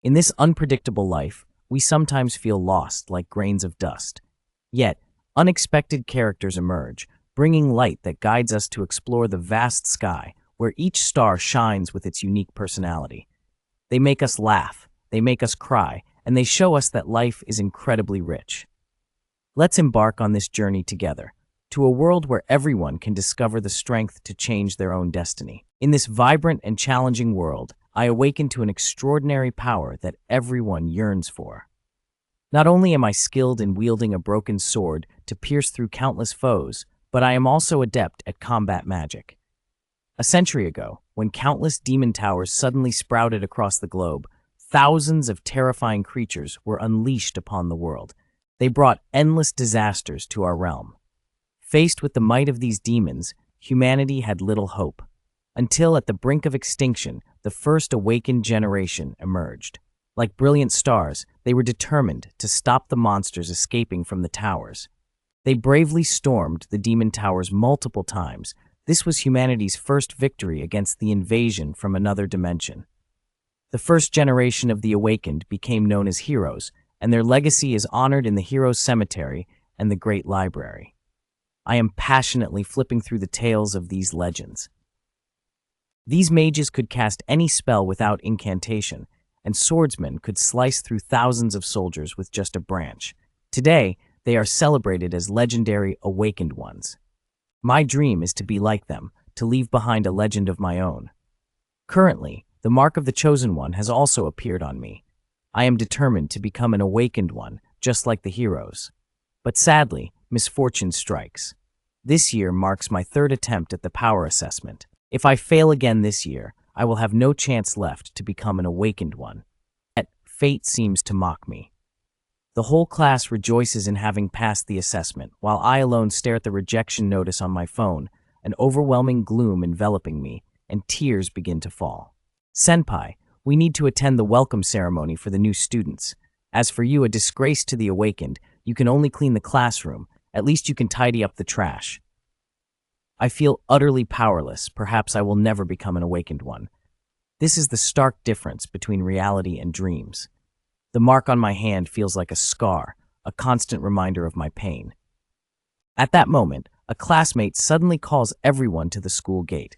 In this unpredictable life, we sometimes feel lost like grains of dust. Yet, unexpected characters emerge, bringing light that guides us to explore the vast sky where each star shines with its unique personality. They make us laugh, they make us cry, and they show us that life is incredibly rich. Let's embark on this journey together, to a world where everyone can discover the strength to change their own destiny. In this vibrant and challenging world, I awaken to an extraordinary power that everyone yearns for. Not only am I skilled in wielding a broken sword to pierce through countless foes, but I am also adept at combat magic. A century ago, when countless demon towers suddenly sprouted across the globe, thousands of terrifying creatures were unleashed upon the world. They brought endless disasters to our realm. Faced with the might of these demons, humanity had little hope. Until at the brink of extinction, the first awakened generation emerged. Like brilliant stars, they were determined to stop the monsters escaping from the towers. They bravely stormed the demon towers multiple times. This was humanity's first victory against the invasion from another dimension. The first generation of the awakened became known as heroes, and their legacy is honored in the Heroes' Cemetery and the Great Library. I am passionately flipping through the tales of these legends. These mages could cast any spell without incantation, and swordsmen could slice through thousands of soldiers with just a branch. Today, they are celebrated as legendary awakened ones. My dream is to be like them, to leave behind a legend of my own. Currently, the mark of the Chosen One has also appeared on me. I am determined to become an awakened one, just like the heroes. But sadly, misfortune strikes. This year marks my third attempt at the power assessment. If I fail again this year, I will have no chance left to become an awakened one. Yet, fate seems to mock me. The whole class rejoices in having passed the assessment, while I alone stare at the rejection notice on my phone, an overwhelming gloom enveloping me, and tears begin to fall. Senpai, we need to attend the welcome ceremony for the new students. As for you, a disgrace to the awakened, you can only clean the classroom. At least you can tidy up the trash. I feel utterly powerless. Perhaps I will never become an awakened one. This is the stark difference between reality and dreams. The mark on my hand feels like a scar, a constant reminder of my pain. At that moment, a classmate suddenly calls everyone to the school gate.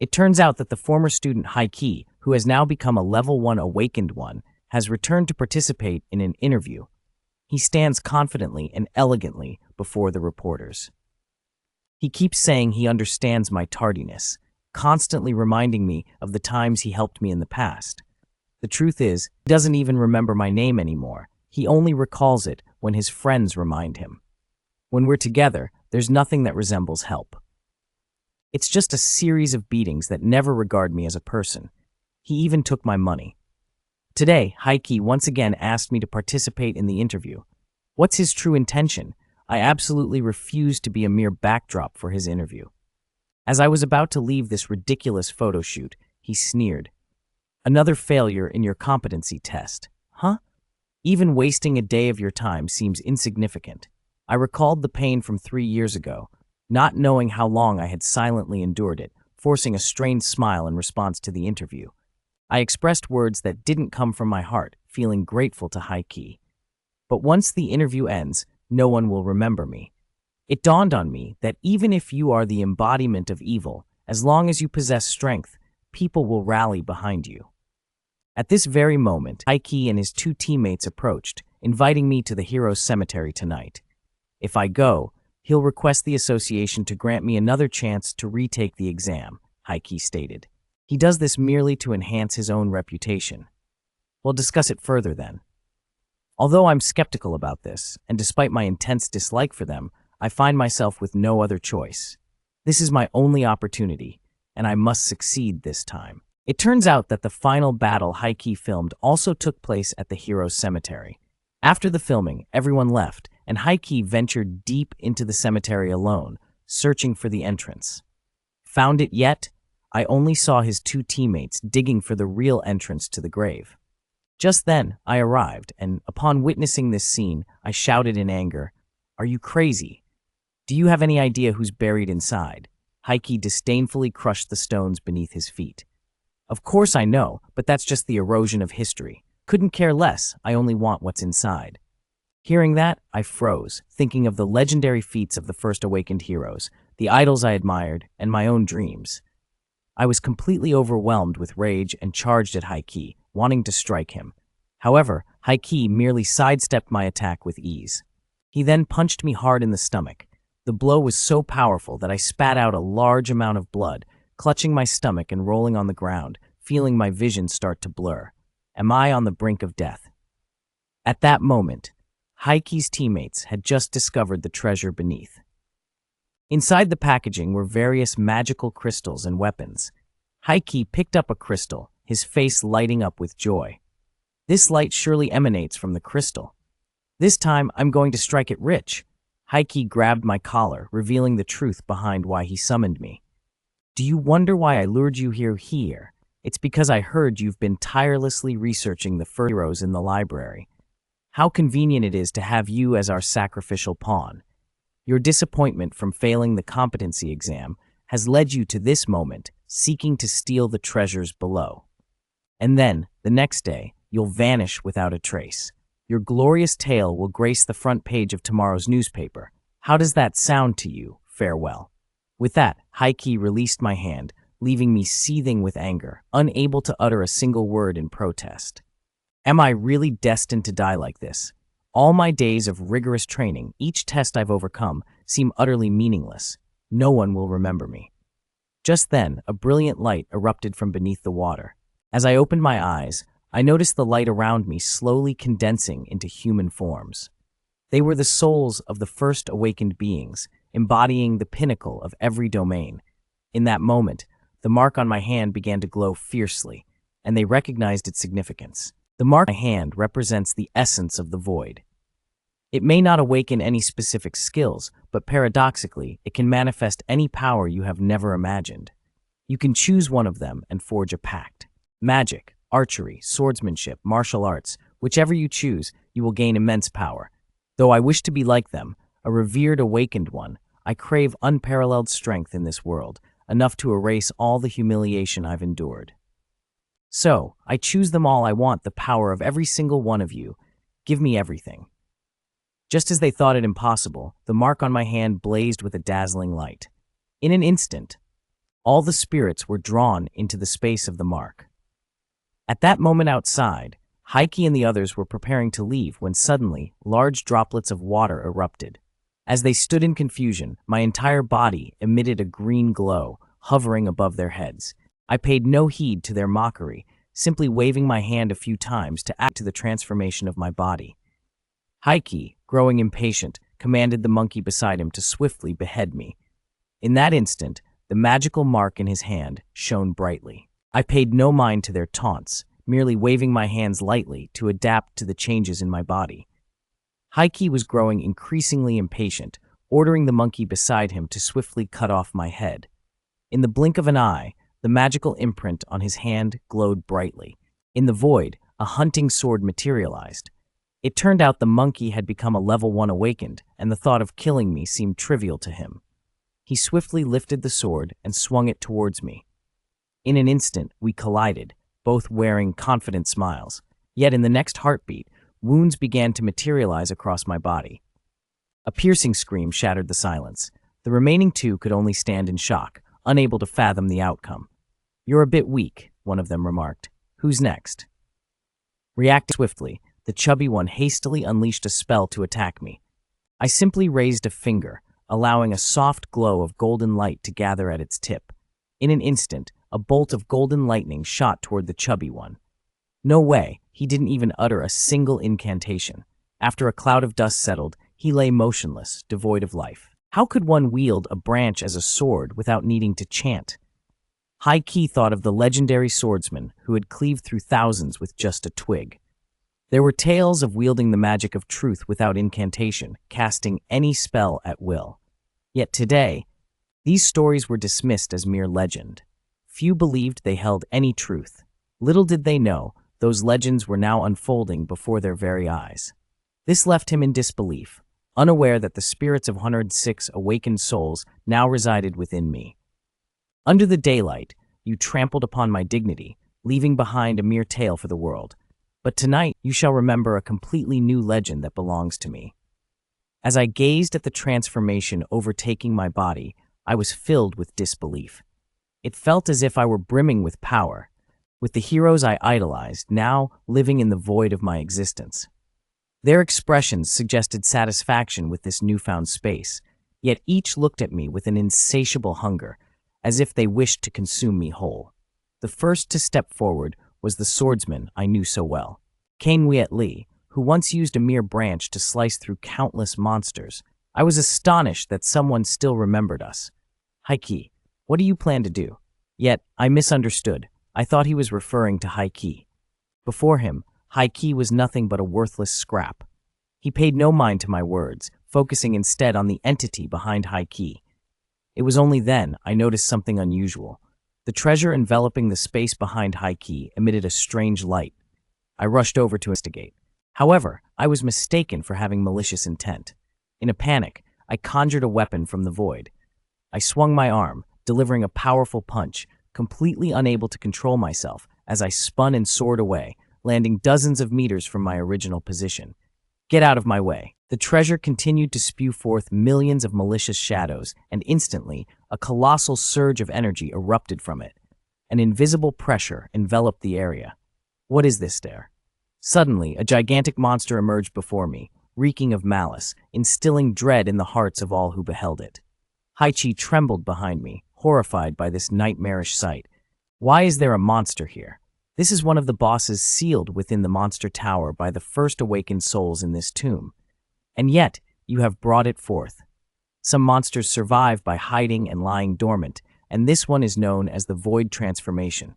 It turns out that the former student Haiki, who has now become a level 1 awakened one, has returned to participate in an interview. He stands confidently and elegantly before the reporters. He keeps saying he understands my tardiness, constantly reminding me of the times he helped me in the past. The truth is, he doesn't even remember my name anymore. He only recalls it when his friends remind him. When we're together, there's nothing that resembles help. It's just a series of beatings that never regard me as a person. He even took my money. Today, Haiki once again asked me to participate in the interview. What's his true intention? I absolutely refuse to be a mere backdrop for his interview. As I was about to leave this ridiculous photo shoot, he sneered. Another failure in your competency test. Huh? Even wasting a day of your time seems insignificant. I recalled the pain from 3 years ago, not knowing how long I had silently endured it, forcing a strained smile in response to the interview. I expressed words that didn't come from my heart, feeling grateful to Haiki. But once the interview ends, no one will remember me. It dawned on me that even if you are the embodiment of evil, as long as you possess strength, people will rally behind you. At this very moment, Haiki and his 2 teammates approached, inviting me to the Heroes' Cemetery tonight. If I go, he'll request the association to grant me another chance to retake the exam, Haiki stated. He does this merely to enhance his own reputation. We'll discuss it further then. Although I'm skeptical about this, and despite my intense dislike for them, I find myself with no other choice. This is my only opportunity, and I must succeed this time. It turns out that the final battle Haiki filmed also took place at the Heroes' Cemetery. After the filming, everyone left, and Haiki ventured deep into the cemetery alone, searching for the entrance. Found it yet? I only saw his 2 teammates digging for the real entrance to the grave. Just then, I arrived, and upon witnessing this scene, I shouted in anger, "Are you crazy? Do you have any idea who's buried inside?" Haiki disdainfully crushed the stones beneath his feet. "Of course I know, but that's just the erosion of history. Couldn't care less, I only want what's inside. Hearing that, I froze, thinking of the legendary feats of the first awakened heroes, the idols I admired, and my own dreams. I was completely overwhelmed with rage and charged at Haiki, wanting to strike him. However, Haiki merely sidestepped my attack with ease. He then punched me hard in the stomach. The blow was so powerful that I spat out a large amount of blood, clutching my stomach and rolling on the ground, feeling my vision start to blur. Am I on the brink of death? At that moment, Haiki's teammates had just discovered the treasure beneath. Inside the packaging were various magical crystals and weapons. Haiki picked up a crystal, his face lighting up with joy. This light surely emanates from the crystal. This time, I'm going to strike it rich. Haiki grabbed my collar, revealing the truth behind why he summoned me. Do you wonder why I lured you here? It's because I heard you've been tirelessly researching the first heroes in the library. How convenient it is to have you as our sacrificial pawn. Your disappointment from failing the competency exam has led you to this moment, seeking to steal the treasures below. And then, the next day, you'll vanish without a trace. Your glorious tale will grace the front page of tomorrow's newspaper. How does that sound to you? Farewell. With that, Haiki released my hand, leaving me seething with anger, unable to utter a single word in protest. Am I really destined to die like this? All my days of rigorous training, each test I've overcome, seem utterly meaningless. No one will remember me. Just then, a brilliant light erupted from beneath the water. As I opened my eyes, I noticed the light around me slowly condensing into human forms. They were the souls of the first awakened beings, embodying the pinnacle of every domain. In that moment, the mark on my hand began to glow fiercely, and they recognized its significance. The mark on my hand represents the essence of the void. It may not awaken any specific skills, but paradoxically, it can manifest any power you have never imagined. You can choose one of them and forge a pact. Magic, archery, swordsmanship, martial arts, whichever you choose, you will gain immense power. Though I wish to be like them, a revered awakened one, I crave unparalleled strength in this world, enough to erase all the humiliation I've endured. So, I choose them all. I want the power of every single one of you. Give me everything. Just as they thought it impossible, the mark on my hand blazed with a dazzling light. In an instant, all the spirits were drawn into the space of the mark. At that moment outside, Haiki and the others were preparing to leave when suddenly, large droplets of water erupted. As they stood in confusion, my entire body emitted a green glow, hovering above their heads. I paid no heed to their mockery, simply waving my hand a few times to add to the transformation of my body. Haiki, growing impatient, commanded the monkey beside him to swiftly behead me. In that instant, the magical mark in his hand shone brightly. I paid no mind to their taunts, merely waving my hands lightly to adapt to the changes in my body. Haiki was growing increasingly impatient, ordering the monkey beside him to swiftly cut off my head. In the blink of an eye, the magical imprint on his hand glowed brightly. In the void, a hunting sword materialized. It turned out the monkey had become a level 1 awakened, and the thought of killing me seemed trivial to him. He swiftly lifted the sword and swung it towards me. In an instant, we collided, both wearing confident smiles. Yet in the next heartbeat, wounds began to materialize across my body. A piercing scream shattered the silence. The remaining two could only stand in shock, unable to fathom the outcome. "You're a bit weak," one of them remarked. "Who's next?" Reacting swiftly, the chubby one hastily unleashed a spell to attack me. I simply raised a finger, allowing a soft glow of golden light to gather at its tip. In an instant, a bolt of golden lightning shot toward the chubby one. No way, he didn't even utter a single incantation. After a cloud of dust settled, he lay motionless, devoid of life. How could one wield a branch as a sword without needing to chant? Haiki thought of the legendary swordsman who had cleaved through thousands with just a twig. There were tales of wielding the magic of truth without incantation, casting any spell at will. Yet today, these stories were dismissed as mere legend. Few believed they held any truth. Little did they know, those legends were now unfolding before their very eyes. This left him in disbelief, unaware that the spirits of 106 awakened souls now resided within me. Under the daylight, you trampled upon my dignity, leaving behind a mere tale for the world. But tonight you shall remember a completely new legend that belongs to me. As I gazed at the transformation overtaking my body, I was filled with disbelief. It felt as if I were brimming with power, with the heroes I idolized now living in the void of my existence. Their expressions suggested satisfaction with this newfound space, yet each looked at me with an insatiable hunger, as if they wished to consume me whole. The first to step forward was the swordsman I knew so well, Kane Wiet Lee, who once used a mere branch to slice through countless monsters. I was astonished that someone still remembered us. Haiki, what do you plan to do? Yet, I misunderstood. I thought he was referring to Haiki. Before him, Haiki was nothing but a worthless scrap. He paid no mind to my words, focusing instead on the entity behind Haiki. It was only then I noticed something unusual. The treasure enveloping the space behind Haiki emitted a strange light. I rushed over to investigate. However, I was mistaken for having malicious intent. In a panic, I conjured a weapon from the void. I swung my arm, delivering a powerful punch, completely unable to control myself as I spun and soared away, landing dozens of meters from my original position. Get out of my way. The treasure continued to spew forth millions of malicious shadows, and instantly, a colossal surge of energy erupted from it. An invisible pressure enveloped the area. What is this there? Suddenly, a gigantic monster emerged before me, reeking of malice, instilling dread in the hearts of all who beheld it. Haichi trembled behind me, horrified by this nightmarish sight. Why is there a monster here? This is one of the bosses sealed within the monster tower by the first awakened souls in this tomb. And yet, you have brought it forth. Some monsters survive by hiding and lying dormant, and this one is known as the Void Transformation.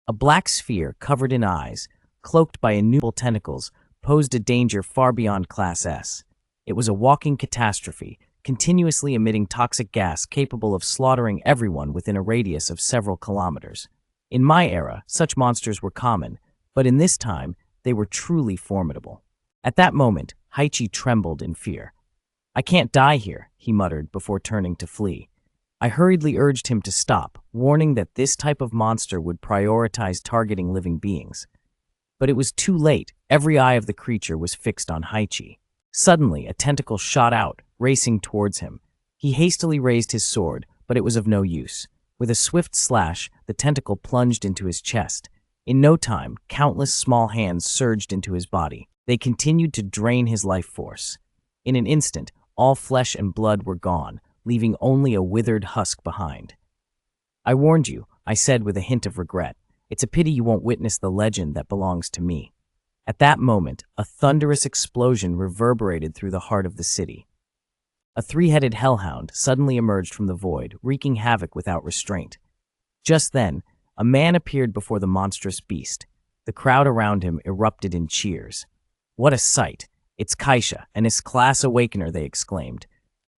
A black sphere covered in eyes, cloaked by innumerable tentacles, posed a danger far beyond Class S. It was a walking catastrophe, continuously emitting toxic gas capable of slaughtering everyone within a radius of several kilometers. In my era, such monsters were common, but in this time, they were truly formidable. At that moment, Haichi trembled in fear. I can't die here, he muttered before turning to flee. I hurriedly urged him to stop, warning that this type of monster would prioritize targeting living beings. But it was too late. Every eye of the creature was fixed on Haichi. Suddenly, a tentacle shot out, racing towards him. He hastily raised his sword, but it was of no use. With a swift slash, the tentacle plunged into his chest. In no time, countless small hands surged into his body. They continued to drain his life force. In an instant, all flesh and blood were gone, leaving only a withered husk behind. I warned you, I said with a hint of regret. It's a pity you won't witness the legend that belongs to me. At that moment, a thunderous explosion reverberated through the heart of the city. A three-headed hellhound suddenly emerged from the void, wreaking havoc without restraint. Just then, a man appeared before the monstrous beast. The crowd around him erupted in cheers. What a sight! It's Kaisha, and his class awakener, they exclaimed.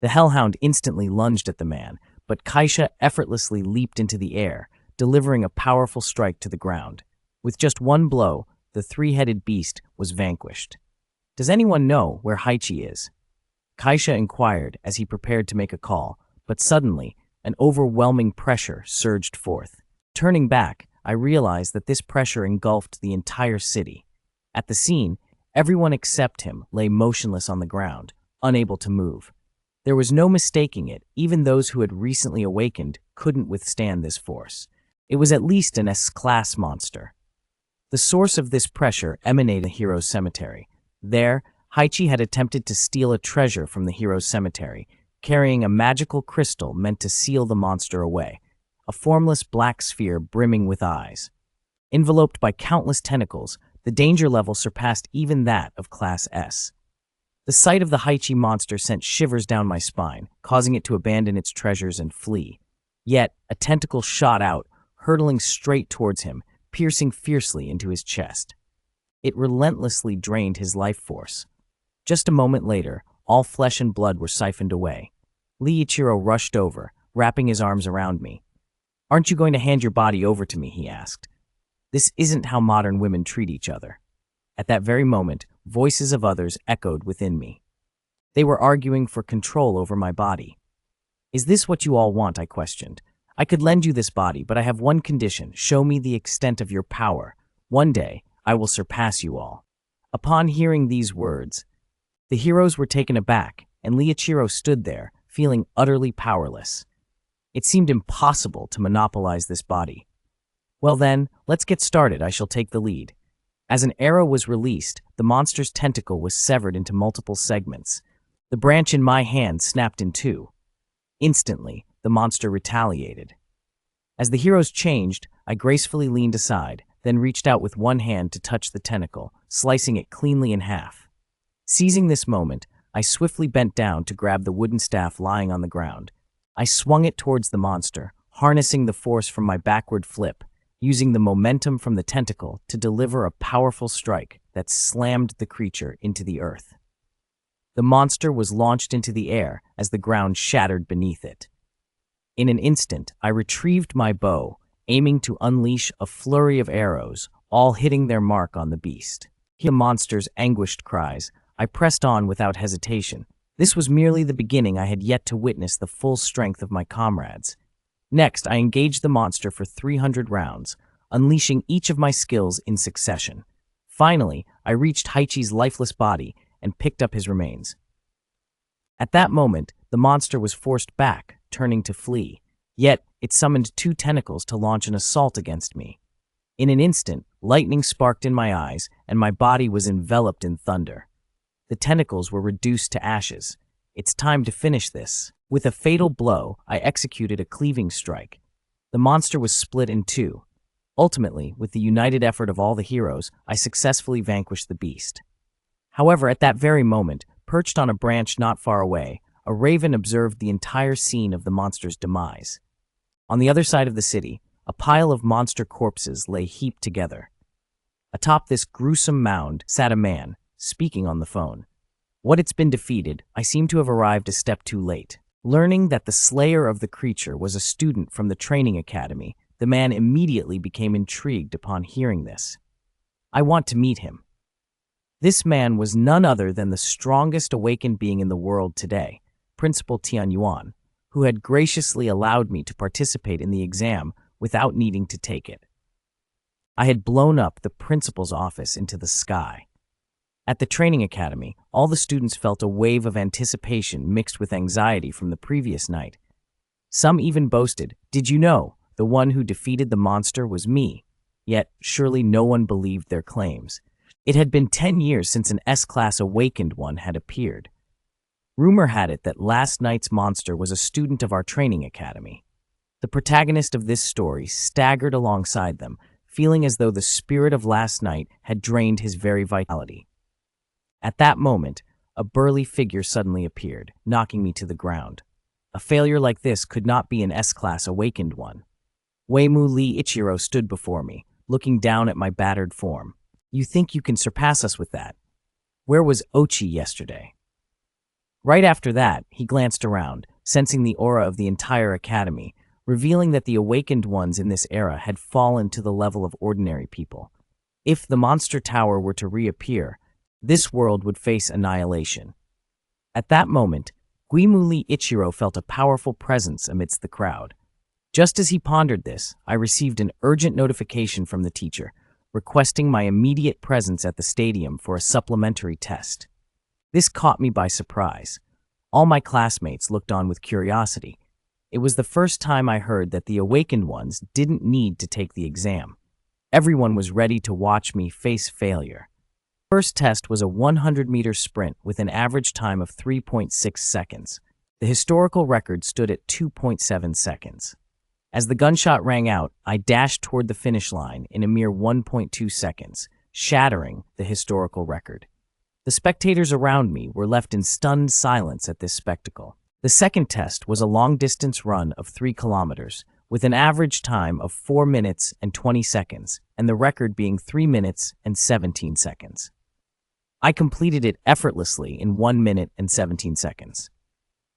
The hellhound instantly lunged at the man, but Kaisha effortlessly leaped into the air, delivering a powerful strike to the ground. With just one blow, the three-headed beast was vanquished. Does anyone know where Haichi is? Kaisha inquired as he prepared to make a call, but suddenly, an overwhelming pressure surged forth. Turning back, I realized that this pressure engulfed the entire city. At the scene, everyone except him lay motionless on the ground, unable to move. There was no mistaking it. Even those who had recently awakened couldn't withstand this force. It was at least an S-class monster. The source of this pressure emanated from the hero's cemetery. There, Haichi had attempted to steal a treasure from the hero's cemetery, carrying a magical crystal meant to seal the monster away, a formless black sphere brimming with eyes. Enveloped by countless tentacles, the danger level surpassed even that of Class S. The sight of the Haichi monster sent shivers down my spine, causing it to abandon its treasures and flee. Yet, a tentacle shot out, hurtling straight towards him, piercing fiercely into his chest. It relentlessly drained his life force. Just a moment later, all flesh and blood were siphoned away. Lee Ichiro rushed over, wrapping his arms around me. "Aren't you going to hand your body over to me?" he asked. "This isn't how modern women treat each other." At that very moment, voices of others echoed within me. They were arguing for control over my body. "Is this what you all want?" I questioned. "I could lend you this body, but I have one condition. Show me the extent of your power. One day, I will surpass you all." Upon hearing these words, the heroes were taken aback, and Liichiro stood there, feeling utterly powerless. It seemed impossible to monopolize this body. "Well then, let's get started. I shall take the lead." As an arrow was released, the monster's tentacle was severed into multiple segments. The branch in my hand snapped in two. Instantly, the monster retaliated. As the heroes changed, I gracefully leaned aside, then reached out with one hand to touch the tentacle, slicing it cleanly in half. Seizing this moment, I swiftly bent down to grab the wooden staff lying on the ground. I swung it towards the monster, harnessing the force from my backward flip, using the momentum from the tentacle to deliver a powerful strike that slammed the creature into the earth. The monster was launched into the air as the ground shattered beneath it. In an instant, I retrieved my bow, aiming to unleash a flurry of arrows, all hitting their mark on the beast. Hearing the monster's anguished cries, I pressed on without hesitation. This was merely the beginning. I had yet to witness the full strength of my comrades. Next, I engaged the monster for 300 rounds, unleashing each of my skills in succession. Finally, I reached Haichi's lifeless body and picked up his remains. At that moment, the monster was forced back, turning to flee. Yet, it summoned two tentacles to launch an assault against me. In an instant, lightning sparked in my eyes, and my body was enveloped in thunder. The tentacles were reduced to ashes. It's time to finish this. With a fatal blow, I executed a cleaving strike. The monster was split in two. Ultimately, with the united effort of all the heroes, I successfully vanquished the beast. However, at that very moment, perched on a branch not far away, a raven observed the entire scene of the monster's demise. On the other side of the city, a pile of monster corpses lay heaped together. Atop this gruesome mound sat a man, speaking on the phone. What it's been defeated, I seem to have arrived a step too late. Learning that the slayer of the creature was a student from the training academy, the man immediately became intrigued upon hearing this. I want to meet him. This man was none other than the strongest awakened being in the world today, Principal Tianyuan, who had graciously allowed me to participate in the exam without needing to take it. I had blown up the principal's office into the sky. At the training academy, all the students felt a wave of anticipation mixed with anxiety from the previous night. Some even boasted, "Did you know, the one who defeated the monster was me?" Yet, surely no one believed their claims. It had been 10 years since an S-class awakened one had appeared. Rumor had it that last night's monster was a student of our training academy. The protagonist of this story staggered alongside them, feeling as though the spirit of last night had drained his very vitality. At that moment, a burly figure suddenly appeared, knocking me to the ground. A failure like this could not be an S-class awakened one. Uemu Liichiro stood before me, looking down at my battered form. "You think you can surpass us with that? Where was Ochi yesterday?" Right after that, he glanced around, sensing the aura of the entire academy, revealing that the awakened ones in this era had fallen to the level of ordinary people. If the monster tower were to reappear, this world would face annihilation. At that moment, Uemu Liichiro felt a powerful presence amidst the crowd. Just as he pondered this, I received an urgent notification from the teacher, requesting my immediate presence at the stadium for a supplementary test. This caught me by surprise. All my classmates looked on with curiosity. It was the first time I heard that the awakened ones didn't need to take the exam. Everyone was ready to watch me face failure. First test was a 100-meter sprint with an average time of 3.6 seconds. The historical record stood at 2.7 seconds. As the gunshot rang out, I dashed toward the finish line in a mere 1.2 seconds, shattering the historical record. The spectators around me were left in stunned silence at this spectacle. The second test was a long-distance run of 3 kilometers, with an average time of 4 minutes and 20 seconds, and the record being 3 minutes and 17 seconds. I completed it effortlessly in 1 minute and 17 seconds.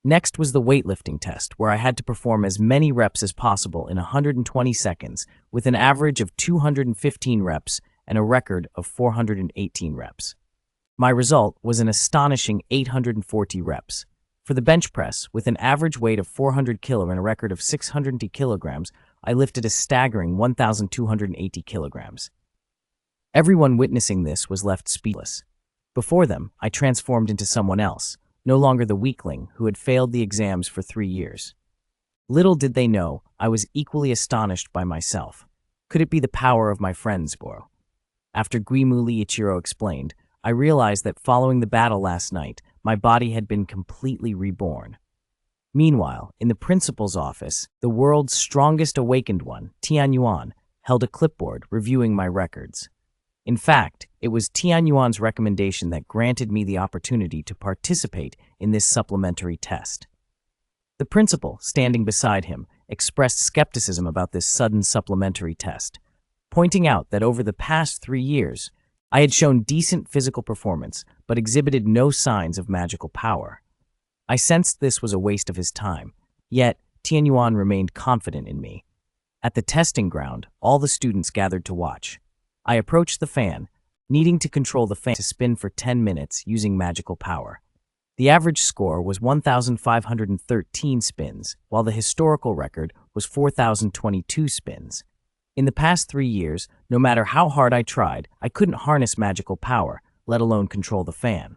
Next was the weightlifting test, where I had to perform as many reps as possible in 120 seconds, with an average of 215 reps and a record of 418 reps. My result was an astonishing 840 reps. For the bench press, with an average weight of 400 kg and a record of 680 kilograms, I lifted a staggering 1,280 kilograms. Everyone witnessing this was left speechless. Before them, I transformed into someone else, no longer the weakling who had failed the exams for 3 years. Little did they know, I was equally astonished by myself. Could it be the power of my friends, Boro? After Guimu Ichiro explained, I realized that following the battle last night, my body had been completely reborn. Meanwhile, in the principal's office, the world's strongest awakened one, Tianyuan, held a clipboard reviewing my records. In fact, it was Tianyuan's recommendation that granted me the opportunity to participate in this supplementary test. The principal, standing beside him, expressed skepticism about this sudden supplementary test, pointing out that over the past 3 years, I had shown decent physical performance but exhibited no signs of magical power. I sensed this was a waste of his time, yet Tianyuan remained confident in me. At the testing ground, all the students gathered to watch. I approached the fan, needing to control the fan to spin for 10 minutes using magical power. The average score was 1,513 spins, while the historical record was 4,022 spins. In the past 3 years, no matter how hard I tried, I couldn't harness magical power, let alone control the fan.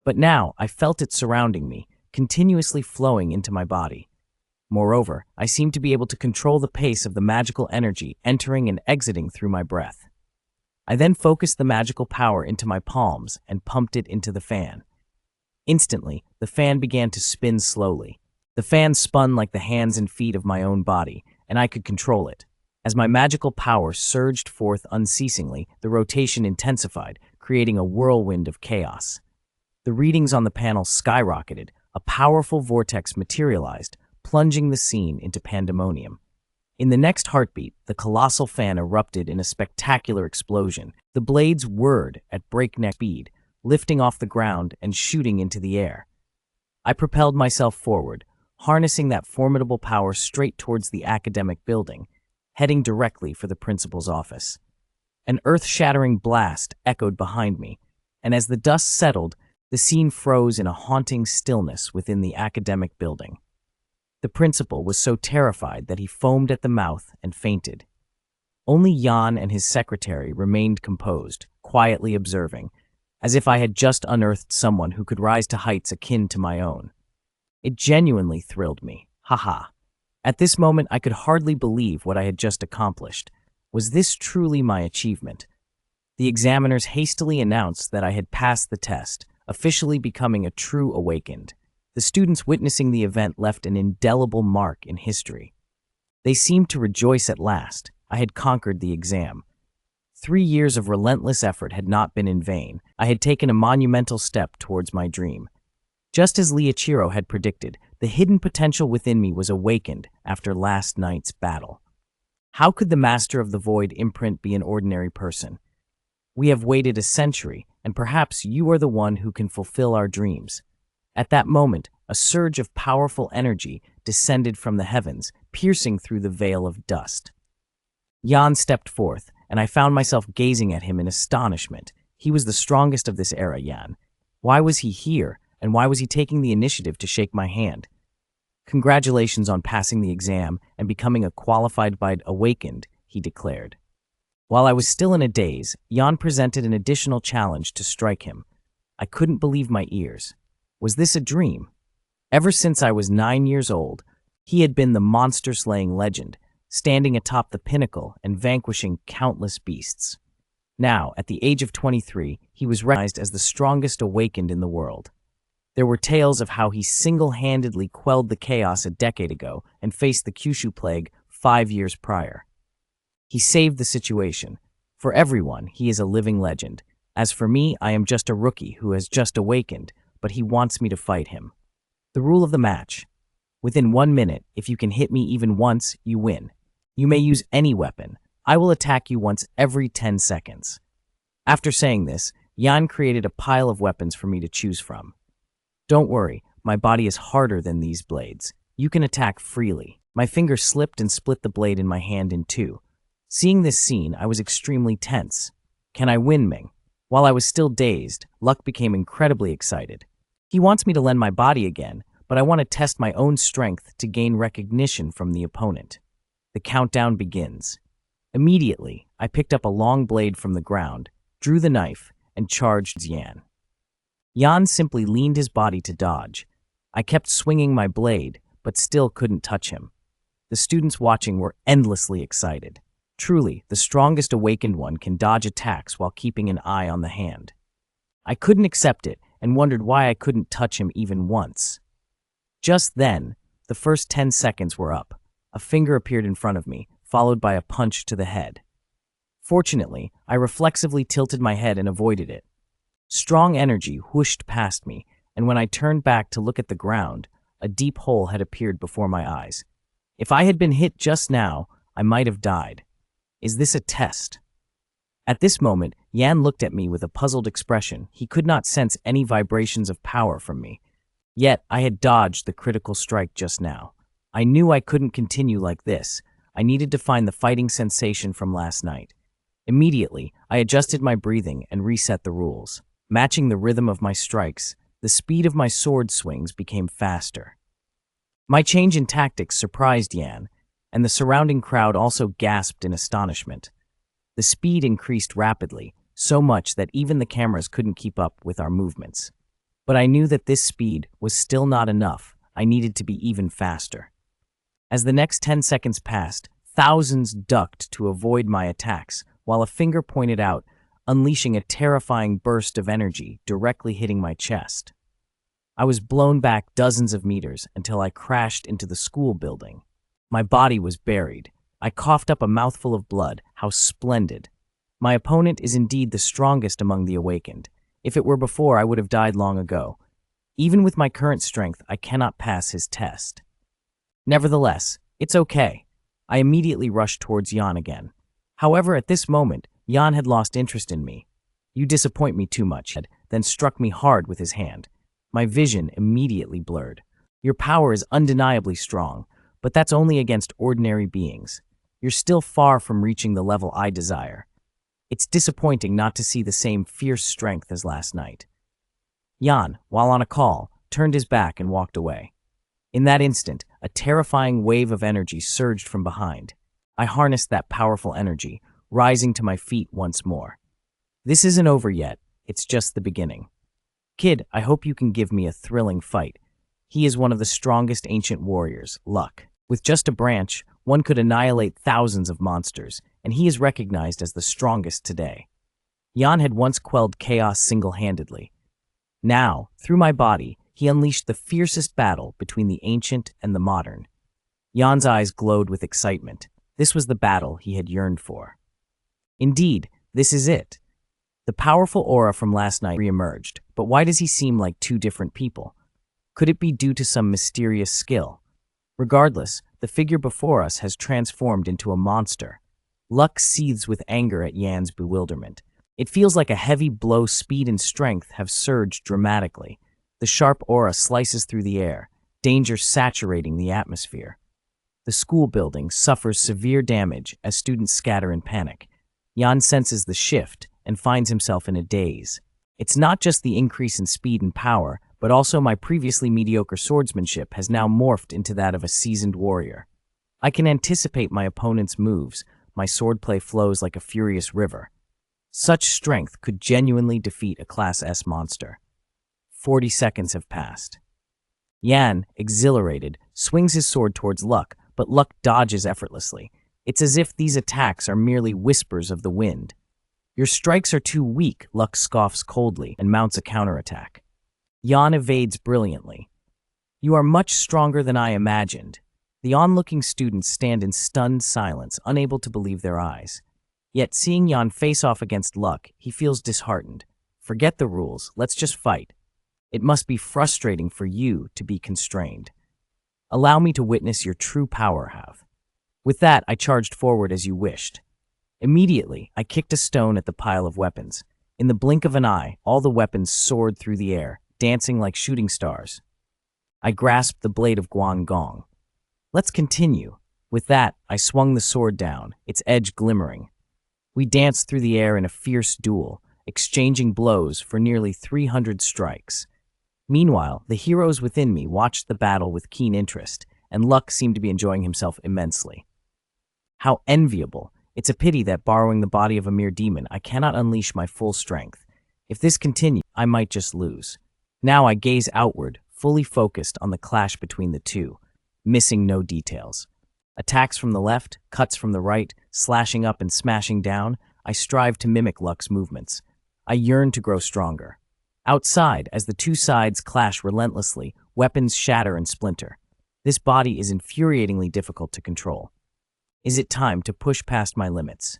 But now I felt it surrounding me, continuously flowing into my body. Moreover, I seemed to be able to control the pace of the magical energy entering and exiting through my breath. I then focused the magical power into my palms and pumped it into the fan. Instantly, the fan began to spin slowly. The fan spun like the hands and feet of my own body, and I could control it. As my magical power surged forth unceasingly, the rotation intensified, creating a whirlwind of chaos. The readings on the panel skyrocketed. A powerful vortex materialized, plunging the scene into pandemonium. In the next heartbeat, the colossal fan erupted in a spectacular explosion. The blades whirred at breakneck speed, lifting off the ground and shooting into the air. I propelled myself forward, harnessing that formidable power straight towards the academic building, heading directly for the principal's office. An earth-shattering blast echoed behind me, and as the dust settled, the scene froze in a haunting stillness within the academic building. The principal was so terrified that he foamed at the mouth and fainted. Only Jan and his secretary remained composed, quietly observing, as if I had just unearthed someone who could rise to heights akin to my own. It genuinely thrilled me. Haha. At this moment, I could hardly believe what I had just accomplished. Was this truly my achievement? The examiners hastily announced that I had passed the test, officially becoming a true awakened. The students witnessing the event left an indelible mark in history. They seemed to rejoice at last. I had conquered the exam. 3 years of relentless effort had not been in vain. I had taken a monumental step towards my dream. Just as Liichiro had predicted, the hidden potential within me was awakened after last night's battle. How could the Master of the Void imprint be an ordinary person? We have waited a century, and perhaps you are the one who can fulfill our dreams. At that moment, a surge of powerful energy descended from the heavens, piercing through the veil of dust. Jan stepped forth, and I found myself gazing at him in astonishment. He was the strongest of this era, Jan. Why was he here, and why was he taking the initiative to shake my hand? Congratulations on passing the exam and becoming a qualified awakened, he declared. While I was still in a daze, Jan presented an additional challenge to strike him. I couldn't believe my ears. Was this a dream? Ever since I was 9 years old, he had been the monster-slaying legend, standing atop the pinnacle and vanquishing countless beasts. Now, at the age of 23, he was recognized as the strongest awakened in the world. There were tales of how he single-handedly quelled the chaos a decade ago and faced the Kyushu plague 5 years prior. He saved the situation. For everyone, he is a living legend. As for me, I am just a rookie who has just awakened, but he wants me to fight him. The rule of the match. Within 1 minute, if you can hit me even once, you win. You may use any weapon. I will attack you once every 10 seconds. After saying this, Jan created a pile of weapons for me to choose from. Don't worry, my body is harder than these blades. You can attack freely. My finger slipped and split the blade in my hand in two. Seeing this scene, I was extremely tense. Can I win, Ming? While I was still dazed, Luck became incredibly excited. He wants me to lend my body again, but I want to test my own strength to gain recognition from the opponent. The countdown begins. Immediately, I picked up a long blade from the ground, drew the knife, and charged Yan. Yan simply leaned his body to dodge. I kept swinging my blade, but still couldn't touch him. The students watching were endlessly excited. Truly, the strongest awakened one can dodge attacks while keeping an eye on the hand. I couldn't accept it and wondered why I couldn't touch him even once. Just then, the first 10 seconds were up. A finger appeared in front of me, followed by a punch to the head. Fortunately, I reflexively tilted my head and avoided it. Strong energy whooshed past me, and when I turned back to look at the ground, a deep hole had appeared before my eyes. If I had been hit just now, I might have died. Is this a test? At this moment, Yan looked at me with a puzzled expression. He could not sense any vibrations of power from me. Yet, I had dodged the critical strike just now. I knew I couldn't continue like this. I needed to find the fighting sensation from last night. Immediately, I adjusted my breathing and reset the rules. Matching the rhythm of my strikes, the speed of my sword swings became faster. My change in tactics surprised Yan, and the surrounding crowd also gasped in astonishment. The speed increased rapidly, so much that even the cameras couldn't keep up with our movements. But I knew that this speed was still not enough. I needed to be even faster. As the next 10 seconds passed, thousands ducked to avoid my attacks, while a finger pointed out, unleashing a terrifying burst of energy directly hitting my chest. I was blown back dozens of meters until I crashed into the school building. My body was buried. I coughed up a mouthful of blood. How splendid. My opponent is indeed the strongest among the awakened. If it were before, I would have died long ago. Even with my current strength, I cannot pass his test. Nevertheless, it's okay. I immediately rushed towards Yan again. However, at this moment, Yan had lost interest in me. "You disappoint me too much," then struck me hard with his hand. My vision immediately blurred. "Your power is undeniably strong, but that's only against ordinary beings. You're still far from reaching the level I desire. It's disappointing not to see the same fierce strength as last night." Yan, while on a call, turned his back and walked away. In that instant, a terrifying wave of energy surged from behind. I harnessed that powerful energy, rising to my feet once more. This isn't over yet, it's just the beginning. "Kid, I hope you can give me a thrilling fight. He is one of the strongest ancient warriors, Luck. With just a branch, one could annihilate thousands of monsters, and he is recognized as the strongest today." Yan had once quelled chaos single-handedly. Now, through my body, he unleashed the fiercest battle between the ancient and the modern. Yan's eyes glowed with excitement. This was the battle he had yearned for. Indeed, this is it. The powerful aura from last night reemerged, but why does he seem like two different people? Could it be due to some mysterious skill? Regardless, the figure before us has transformed into a monster. Luck seethes with anger at Yan's bewilderment. It feels like a heavy blow. Speed and strength have surged dramatically. The sharp aura slices through the air, danger saturating the atmosphere. The school building suffers severe damage as students scatter in panic. Yan senses the shift and finds himself in a daze. It's not just the increase in speed and power, but also my previously mediocre swordsmanship has now morphed into that of a seasoned warrior. I can anticipate my opponent's moves. My swordplay flows like a furious river. Such strength could genuinely defeat a Class S monster. 40 seconds have passed. Yan, exhilarated, swings his sword towards Luck, but Luck dodges effortlessly. It's as if these attacks are merely whispers of the wind. "Your strikes are too weak," Luck scoffs coldly and mounts a counterattack. Yan evades brilliantly. "You are much stronger than I imagined." The onlooking students stand in stunned silence, unable to believe their eyes. Yet seeing Yan face off against Luck, he feels disheartened. "Forget the rules, let's just fight. It must be frustrating for you to be constrained. Allow me to witness your true power, Have." With that, I charged forward as you wished. Immediately, I kicked a stone at the pile of weapons. In the blink of an eye, all the weapons soared through the air, dancing like shooting stars. I grasped the blade of Guangong. "Let's continue." With that, I swung the sword down, its edge glimmering. We danced through the air in a fierce duel, exchanging blows for nearly 300 strikes. Meanwhile, the heroes within me watched the battle with keen interest, and Luck seemed to be enjoying himself immensely. How enviable! It's a pity that borrowing the body of a mere demon, I cannot unleash my full strength. If this continues, I might just lose. Now I gaze outward, fully focused on the clash between the two, missing no details. Attacks from the left, cuts from the right, slashing up and smashing down, I strive to mimic Luck's movements. I yearn to grow stronger. Outside, as the two sides clash relentlessly, weapons shatter and splinter. This body is infuriatingly difficult to control. Is it time to push past my limits?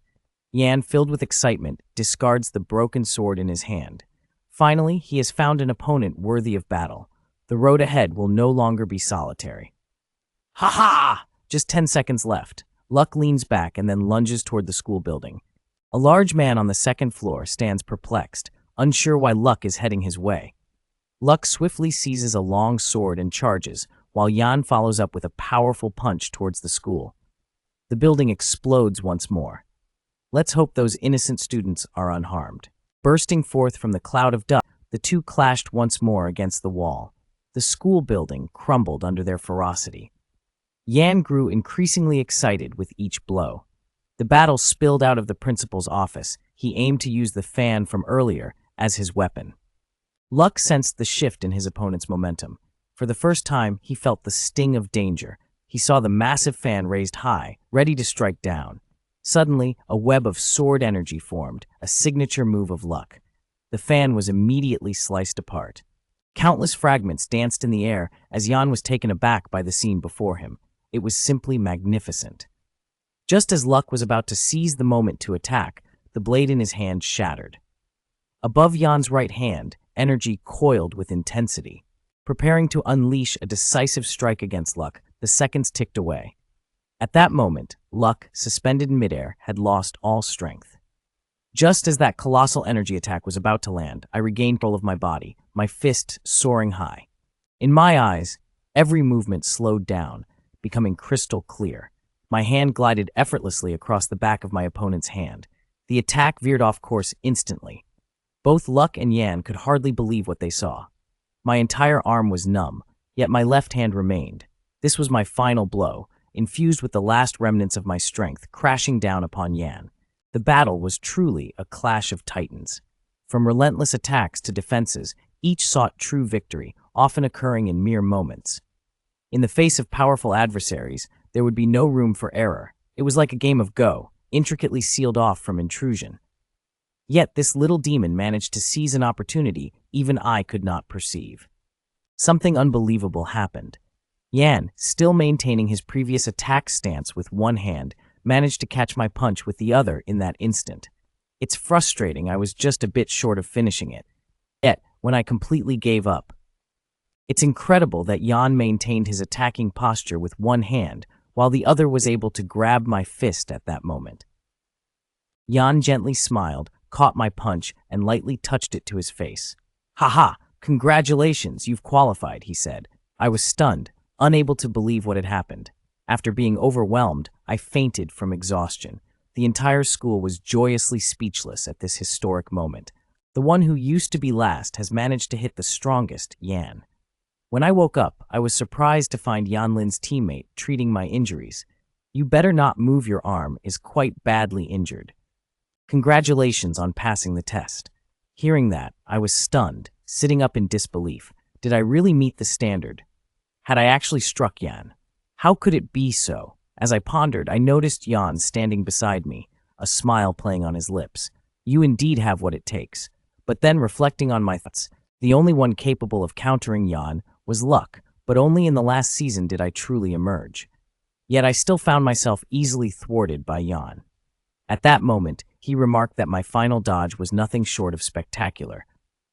Yan, filled with excitement, discards the broken sword in his hand. Finally, he has found an opponent worthy of battle. The road ahead will no longer be solitary. Ha ha! Just 10 seconds left. Luck leans back and then lunges toward the school building. A large man on the second floor stands perplexed, unsure why Luck is heading his way. Luck swiftly seizes a long sword and charges, while Yan follows up with a powerful punch towards the school. The building explodes once more. Let's hope those innocent students are unharmed. Bursting forth from the cloud of dust, the two clashed once more against the wall. The school building crumbled under their ferocity. Yan grew increasingly excited with each blow. The battle spilled out of the principal's office. He aimed to use the fan from earlier as his weapon. Luck sensed the shift in his opponent's momentum. For the first time, he felt the sting of danger. He saw the massive fan raised high, ready to strike down. Suddenly, a web of sword energy formed, a signature move of Luck. The fan was immediately sliced apart. Countless fragments danced in the air as Yan was taken aback by the scene before him. It was simply magnificent. Just as Luck was about to seize the moment to attack, the blade in his hand shattered. Above Yan's right hand, energy coiled with intensity. Preparing to unleash a decisive strike against Luck, the seconds ticked away. At that moment, Luck, suspended in midair, had lost all strength. Just as that colossal energy attack was about to land, I regained control of my body, my fist soaring high. In my eyes, every movement slowed down, becoming crystal clear. My hand glided effortlessly across the back of my opponent's hand. The attack veered off course instantly. Both Luck and Yan could hardly believe what they saw. My entire arm was numb, yet my left hand remained. This was my final blow, infused with the last remnants of my strength, crashing down upon Yan. The battle was truly a clash of titans. From relentless attacks to defenses, each sought true victory, often occurring in mere moments. In the face of powerful adversaries, there would be no room for error. It was like a game of Go, intricately sealed off from intrusion. Yet this little demon managed to seize an opportunity even I could not perceive. Something unbelievable happened. Yan, still maintaining his previous attack stance with one hand, managed to catch my punch with the other in that instant. It's frustrating, I was just a bit short of finishing it. Yet, when I completely gave up, it's incredible that Yan maintained his attacking posture with one hand, while the other was able to grab my fist at that moment. Yan gently smiled, caught my punch, and lightly touched it to his face. "Ha! Congratulations, you've qualified," he said. I was stunned, unable to believe what had happened. After being overwhelmed, I fainted from exhaustion. The entire school was joyously speechless at this historic moment. The one who used to be last has managed to hit the strongest, Yan. When I woke up, I was surprised to find Yanlin's teammate treating my injuries. "You better not move, your arm is quite badly injured. Congratulations on passing the test." Hearing that, I was stunned, sitting up in disbelief. Did I really meet the standard? Had I actually struck Yan? How could it be so? As I pondered, I noticed Yan standing beside me, a smile playing on his lips. You indeed have what it takes. But then, reflecting on my thoughts, the only one capable of countering Yan was Luck, but only in the last season did I truly emerge. Yet I still found myself easily thwarted by Yan. At that moment, he remarked that my final dodge was nothing short of spectacular.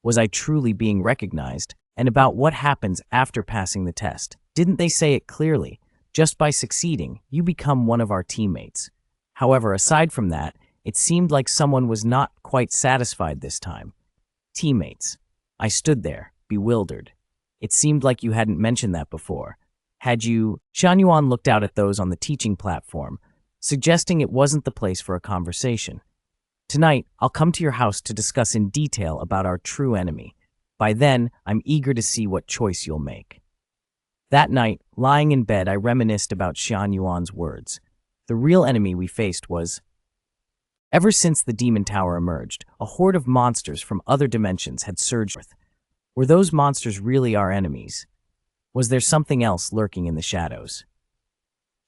Was I truly being recognized? And about what happens after passing the test? Didn't they say it clearly? Just by succeeding, you become one of our teammates. However, aside from that, it seemed like someone was not quite satisfied this time. Teammates. I stood there, bewildered. It seemed like you hadn't mentioned that before. Had you? Shan looked out at those on the teaching platform, suggesting it wasn't the place for a conversation. Tonight, I'll come to your house to discuss in detail about our true enemy. By then, I'm eager to see what choice you'll make. That night, lying in bed, I reminisced about Xian Yuan's words. The real enemy we faced was Ever since the Demon Tower emerged, a horde of monsters from other dimensions had surged forth. Were those monsters really our enemies? Was there something else lurking in the shadows?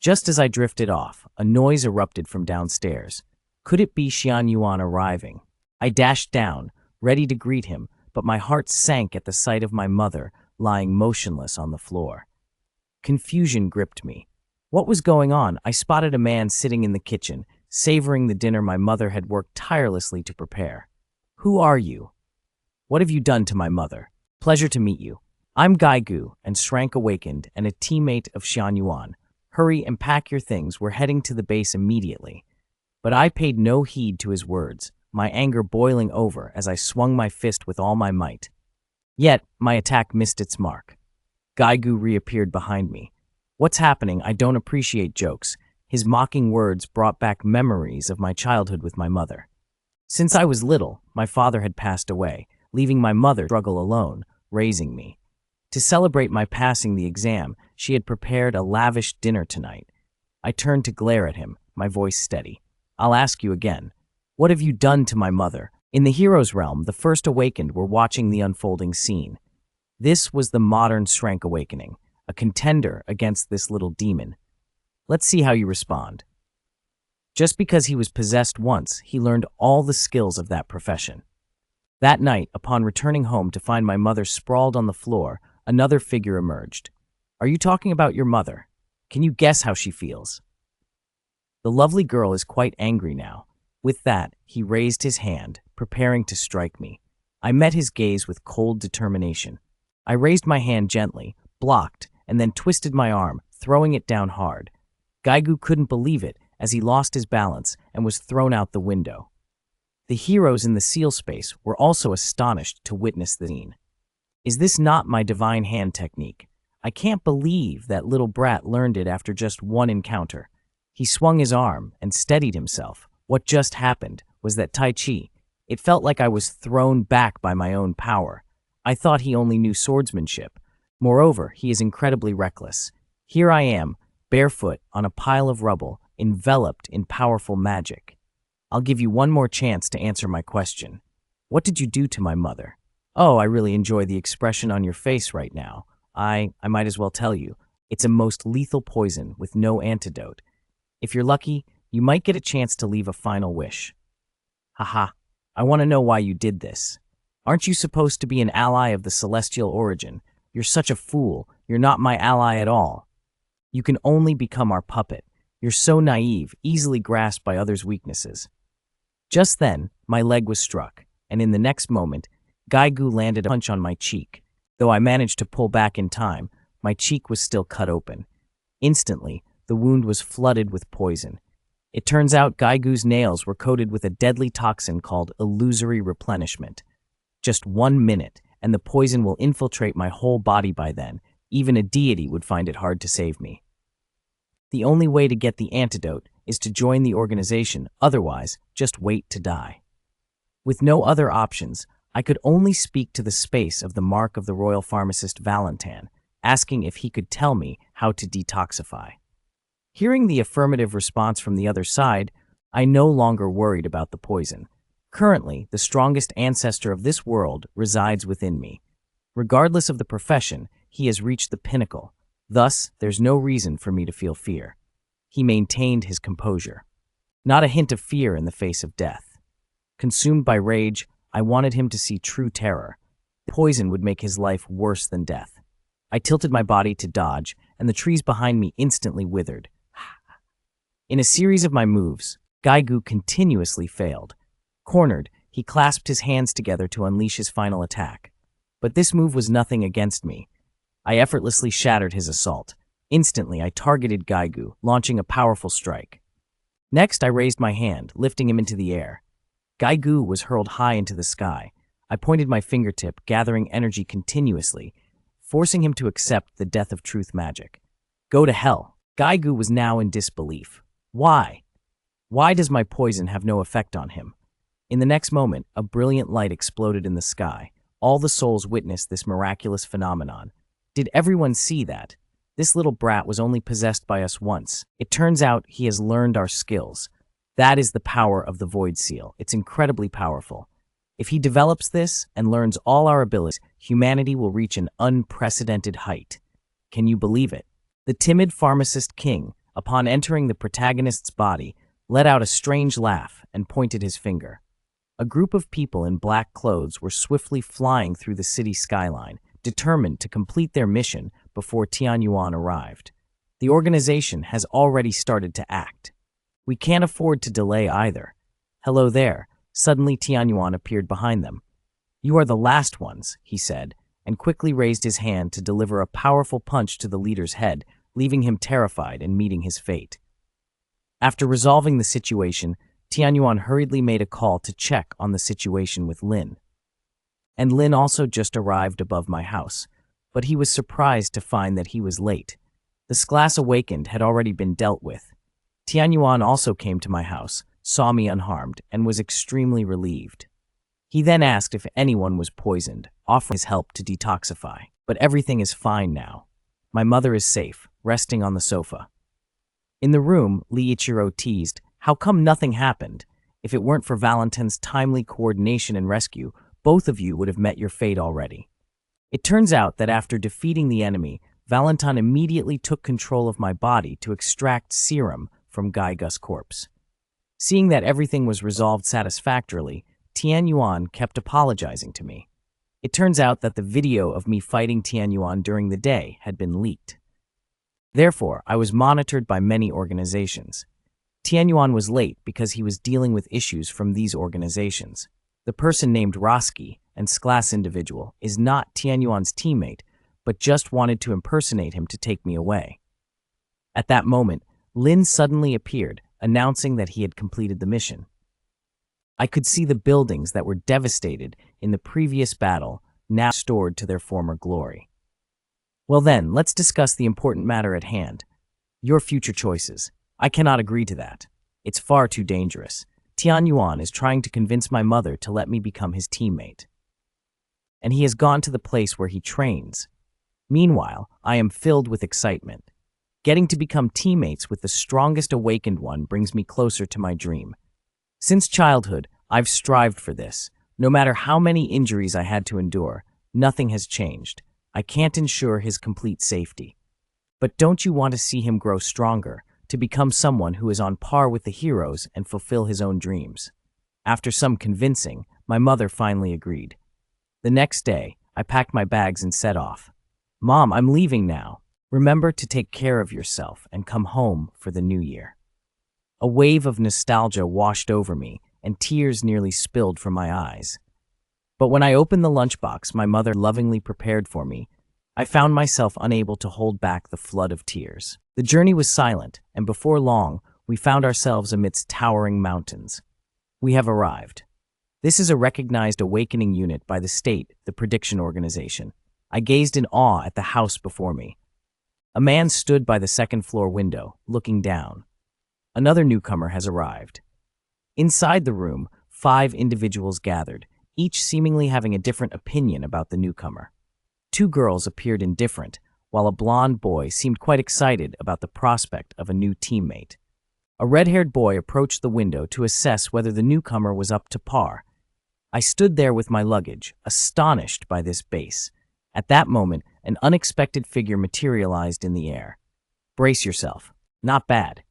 Just as I drifted off, a noise erupted from downstairs. Could it be Xian Yuan arriving? I dashed down, ready to greet him, but my heart sank at the sight of my mother lying motionless on the floor. Confusion gripped me. What was going on? I spotted a man sitting in the kitchen, savoring the dinner my mother had worked tirelessly to prepare. Who are you? What have you done to my mother? Pleasure to meet you. I'm Gaigu, and Shrank Awakened, and a teammate of Xian Yuan. Hurry and pack your things, we're heading to the base immediately. But I paid no heed to his words, my anger boiling over as I swung my fist with all my might. Yet, my attack missed its mark. Gaigu reappeared behind me. What's happening? I don't appreciate jokes. His mocking words brought back memories of my childhood with my mother. Since I was little, my father had passed away, leaving my mother to struggle alone, raising me. To celebrate my passing the exam, she had prepared a lavish dinner tonight. I turned to glare at him, my voice steady. I'll ask you again. What have you done to my mother? In the hero's realm, the first awakened were watching the unfolding scene. This was the modern Shrank Awakening, a contender against this little demon. Let's see how you respond. Just because he was possessed once, he learned all the skills of that profession. That night, upon returning home to find my mother sprawled on the floor, another figure emerged. Are you talking about your mother? Can you guess how she feels? The lovely girl is quite angry now. With that, he raised his hand, preparing to strike me. I met his gaze with cold determination. I raised my hand gently, blocked, and then twisted my arm, throwing it down hard. Gaigu couldn't believe it as he lost his balance and was thrown out the window. The heroes in the seal space were also astonished to witness the scene. Is this not my divine hand technique? I can't believe that little brat learned it after just one encounter. He swung his arm and steadied himself. What just happened was that Tai Chi. It felt like I was thrown back by my own power. I thought he only knew swordsmanship. Moreover, he is incredibly reckless. Here I am, barefoot on a pile of rubble, enveloped in powerful magic. I'll give you one more chance to answer my question. What did you do to my mother? Oh, I really enjoy the expression on your face right now. I might as well tell you, it's a most lethal poison with no antidote. If you're lucky, you might get a chance to leave a final wish. Haha, I want to know why you did this. Aren't you supposed to be an ally of the celestial origin? You're such a fool. You're not my ally at all. You can only become our puppet. You're so naive, easily grasped by others' weaknesses. Just then, my leg was struck, and in the next moment, Gaigu landed a punch on my cheek. Though I managed to pull back in time, my cheek was still cut open. Instantly, the wound was flooded with poison. It turns out Gaigu's nails were coated with a deadly toxin called illusory replenishment. Just 1 minute, and the poison will infiltrate my whole body by then. Even a deity would find it hard to save me. The only way to get the antidote is to join the organization, otherwise, just wait to die. With no other options, I could only speak to the space of the mark of the royal pharmacist Valentin, asking if he could tell me how to detoxify. Hearing the affirmative response from the other side, I no longer worried about the poison. Currently, the strongest ancestor of this world resides within me. Regardless of the profession, he has reached the pinnacle. Thus, there's no reason for me to feel fear. He maintained his composure. Not a hint of fear in the face of death. Consumed by rage, I wanted him to see true terror. Poison would make his life worse than death. I tilted my body to dodge, and the trees behind me instantly withered. In a series of my moves, Gaigu continuously failed. Cornered, he clasped his hands together to unleash his final attack. But this move was nothing against me. I effortlessly shattered his assault. Instantly, I targeted Gaigu, launching a powerful strike. Next, I raised my hand, lifting him into the air. Gaigu was hurled high into the sky. I pointed my fingertip, gathering energy continuously, forcing him to accept the death of truth magic. Go to hell. Gaigu was now in disbelief. Why? Why does my poison have no effect on him? In the next moment, a brilliant light exploded in the sky. All the souls witnessed this miraculous phenomenon. Did everyone see that? This little brat was only possessed by us once. It turns out he has learned our skills. That is the power of the Void Seal. It's incredibly powerful. If he develops this and learns all our abilities, humanity will reach an unprecedented height. Can you believe it? The timid pharmacist king, upon entering the protagonist's body, let out a strange laugh and pointed his finger. A group of people in black clothes were swiftly flying through the city skyline, determined to complete their mission before Tianyuan arrived. The organization has already started to act. We can't afford to delay either. Hello there. Suddenly Tianyuan appeared behind them. You are the last ones, he said, and quickly raised his hand to deliver a powerful punch to the leader's head, leaving him terrified and meeting his fate. After resolving the situation, Tianyuan hurriedly made a call to check on the situation with Lin. And Lin also just arrived above my house, but he was surprised to find that he was late. The Sclass Awakened had already been dealt with. Tianyuan also came to my house, saw me unharmed, and was extremely relieved. He then asked if anyone was poisoned, offering his help to detoxify. But everything is fine now. My mother is safe, resting on the sofa. In the room, Lee Ichiro teased, how come nothing happened? If it weren't for Valentin's timely coordination and rescue, both of you would have met your fate already. It turns out that after defeating the enemy, Valentin immediately took control of my body to extract serum from Gaiga's corpse. Seeing that everything was resolved satisfactorily, Tianyuan kept apologizing to me. It turns out that the video of me fighting Tianyuan during the day had been leaked. Therefore, I was monitored by many organizations. Tianyuan was late because he was dealing with issues from these organizations. The person named Roski, an Sclass individual, is not Tianyuan's teammate, but just wanted to impersonate him to take me away. At that moment, Lin suddenly appeared, announcing that he had completed the mission. I could see the buildings that were devastated in the previous battle now restored to their former glory. Well then, let's discuss the important matter at hand. Your future choices. I cannot agree to that. It's far too dangerous. Tianyuan is trying to convince my mother to let me become his teammate. And he has gone to the place where he trains. Meanwhile, I am filled with excitement. Getting to become teammates with the strongest awakened one brings me closer to my dream. Since childhood, I've strived for this. No matter how many injuries I had to endure, nothing has changed. I can't ensure his complete safety. But don't you want to see him grow stronger, to become someone who is on par with the heroes and fulfill his own dreams? After some convincing, my mother finally agreed. The next day, I packed my bags and set off. Mom, I'm leaving now. Remember to take care of yourself and come home for the new year. A wave of nostalgia washed over me, and tears nearly spilled from my eyes. But when I opened the lunchbox my mother lovingly prepared for me, I found myself unable to hold back the flood of tears. The journey was silent, and before long, we found ourselves amidst towering mountains. We have arrived. This is a recognized awakening unit by the state, the Prediction Organization. I gazed in awe at the house before me. A man stood by the second-floor window, looking down. Another newcomer has arrived. Inside the room, 5 individuals gathered, each seemingly having a different opinion about the newcomer. 2 girls appeared indifferent, while a blonde boy seemed quite excited about the prospect of a new teammate. A red-haired boy approached the window to assess whether the newcomer was up to par. I stood there with my luggage, astonished by this base. At that moment, an unexpected figure materialized in the air. Brace yourself. Not bad.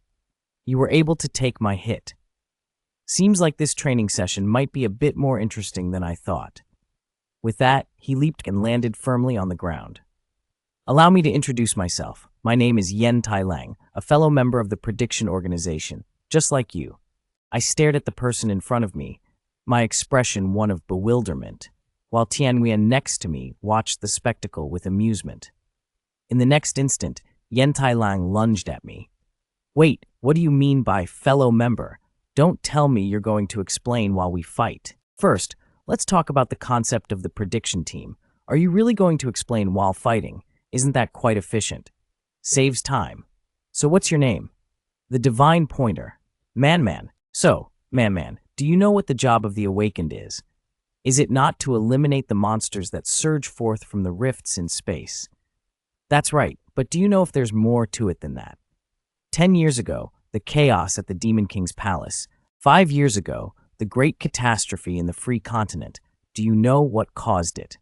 You were able to take my hit. Seems like this training session might be a bit more interesting than I thought. With that, he leaped and landed firmly on the ground. Allow me to introduce myself. My name is Yen Tailang, a fellow member of the Prediction Organization, just like you. I stared at the person in front of me, my expression one of bewilderment, while Tianyuan next to me watched the spectacle with amusement. In the next instant, Yen Tailang lunged at me. Wait, what do you mean by fellow member? Don't tell me you're going to explain while we fight. First, let's talk about the concept of the prediction team. Are you really going to explain while fighting? Isn't that quite efficient? Saves time. So what's your name? The Divine Pointer. Man. So, Man, do you know what the job of the Awakened is? Is it not to eliminate the monsters that surge forth from the rifts in space? That's right, but do you know if there's more to it than that? 10 years ago, the chaos at the Demon King's palace, 5 years ago, the great catastrophe in the free continent. Do you know what caused it?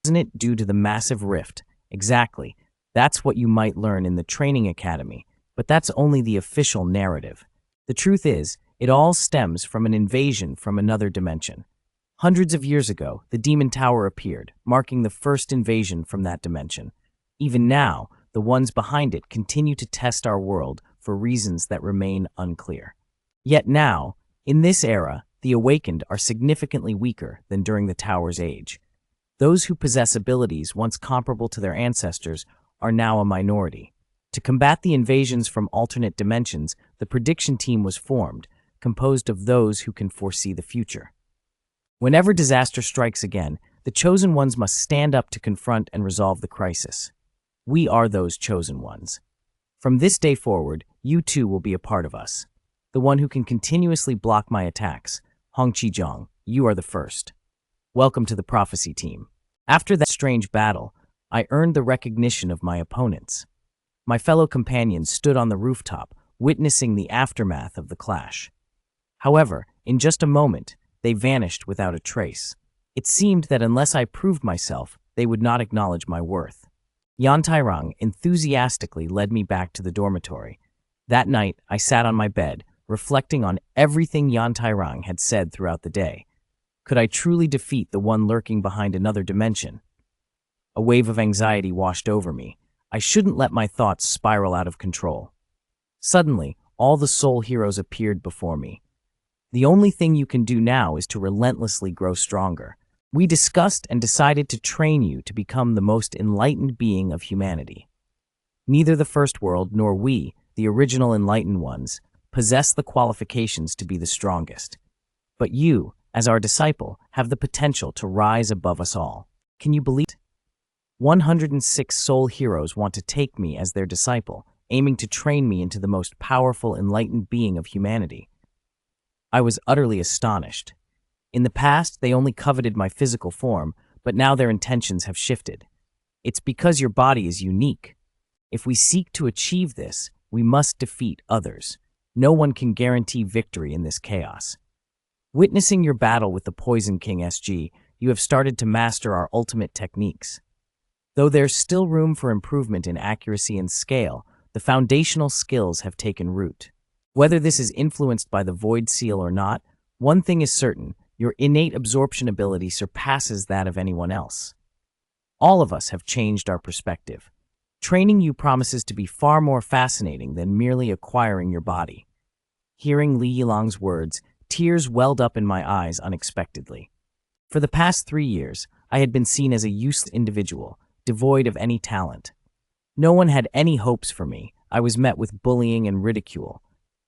Wasn't it due to the massive rift? Exactly. That's what you might learn in the training academy, but that's only the official narrative. The truth is, it all stems from an invasion from another dimension. Hundreds of years ago, the Demon Tower appeared, marking the first invasion from that dimension. Even now, the ones behind it continue to test our world for reasons that remain unclear. Yet now, in this era, the awakened are significantly weaker than during the Tower's age. Those who possess abilities once comparable to their ancestors are now a minority. To combat the invasions from alternate dimensions, the prediction team was formed, composed of those who can foresee the future. Whenever disaster strikes again, the chosen ones must stand up to confront and resolve the crisis. We are those chosen ones. From this day forward, you too will be a part of us. The one who can continuously block my attacks. Hong Chi-jong, you are the first. Welcome to the prophecy team. After that strange battle, I earned the recognition of my opponents. My fellow companions stood on the rooftop, witnessing the aftermath of the clash. However, in just a moment, they vanished without a trace. It seemed that unless I proved myself, they would not acknowledge my worth. Yan Tairang enthusiastically led me back to the dormitory. That night, I sat on my bed, reflecting on everything Yan Tairang had said throughout the day. Could I truly defeat the one lurking behind another dimension? A wave of anxiety washed over me. I shouldn't let my thoughts spiral out of control. Suddenly, all the soul heroes appeared before me. The only thing you can do now is to relentlessly grow stronger. We discussed and decided to train you to become the most enlightened being of humanity. Neither the First World nor we, the original enlightened ones, possess the qualifications to be the strongest. But you, as our disciple, have the potential to rise above us all. Can you believe it? 106 soul heroes want to take me as their disciple, aiming to train me into the most powerful enlightened being of humanity. I was utterly astonished. In the past, they only coveted my physical form, but now their intentions have shifted. It's because your body is unique. If we seek to achieve this, we must defeat others. No one can guarantee victory in this chaos. Witnessing your battle with the Poison King SG, you have started to master our ultimate techniques. Though there's still room for improvement in accuracy and scale, the foundational skills have taken root. Whether this is influenced by the Void Seal or not, one thing is certain: your innate absorption ability surpasses that of anyone else. All of us have changed our perspective. Training you promises to be far more fascinating than merely acquiring your body. Hearing Li Yilang's words, tears welled up in my eyes unexpectedly. For the past 3 years, I had been seen as a useless individual, devoid of any talent. No one had any hopes for me. I was met with bullying and ridicule.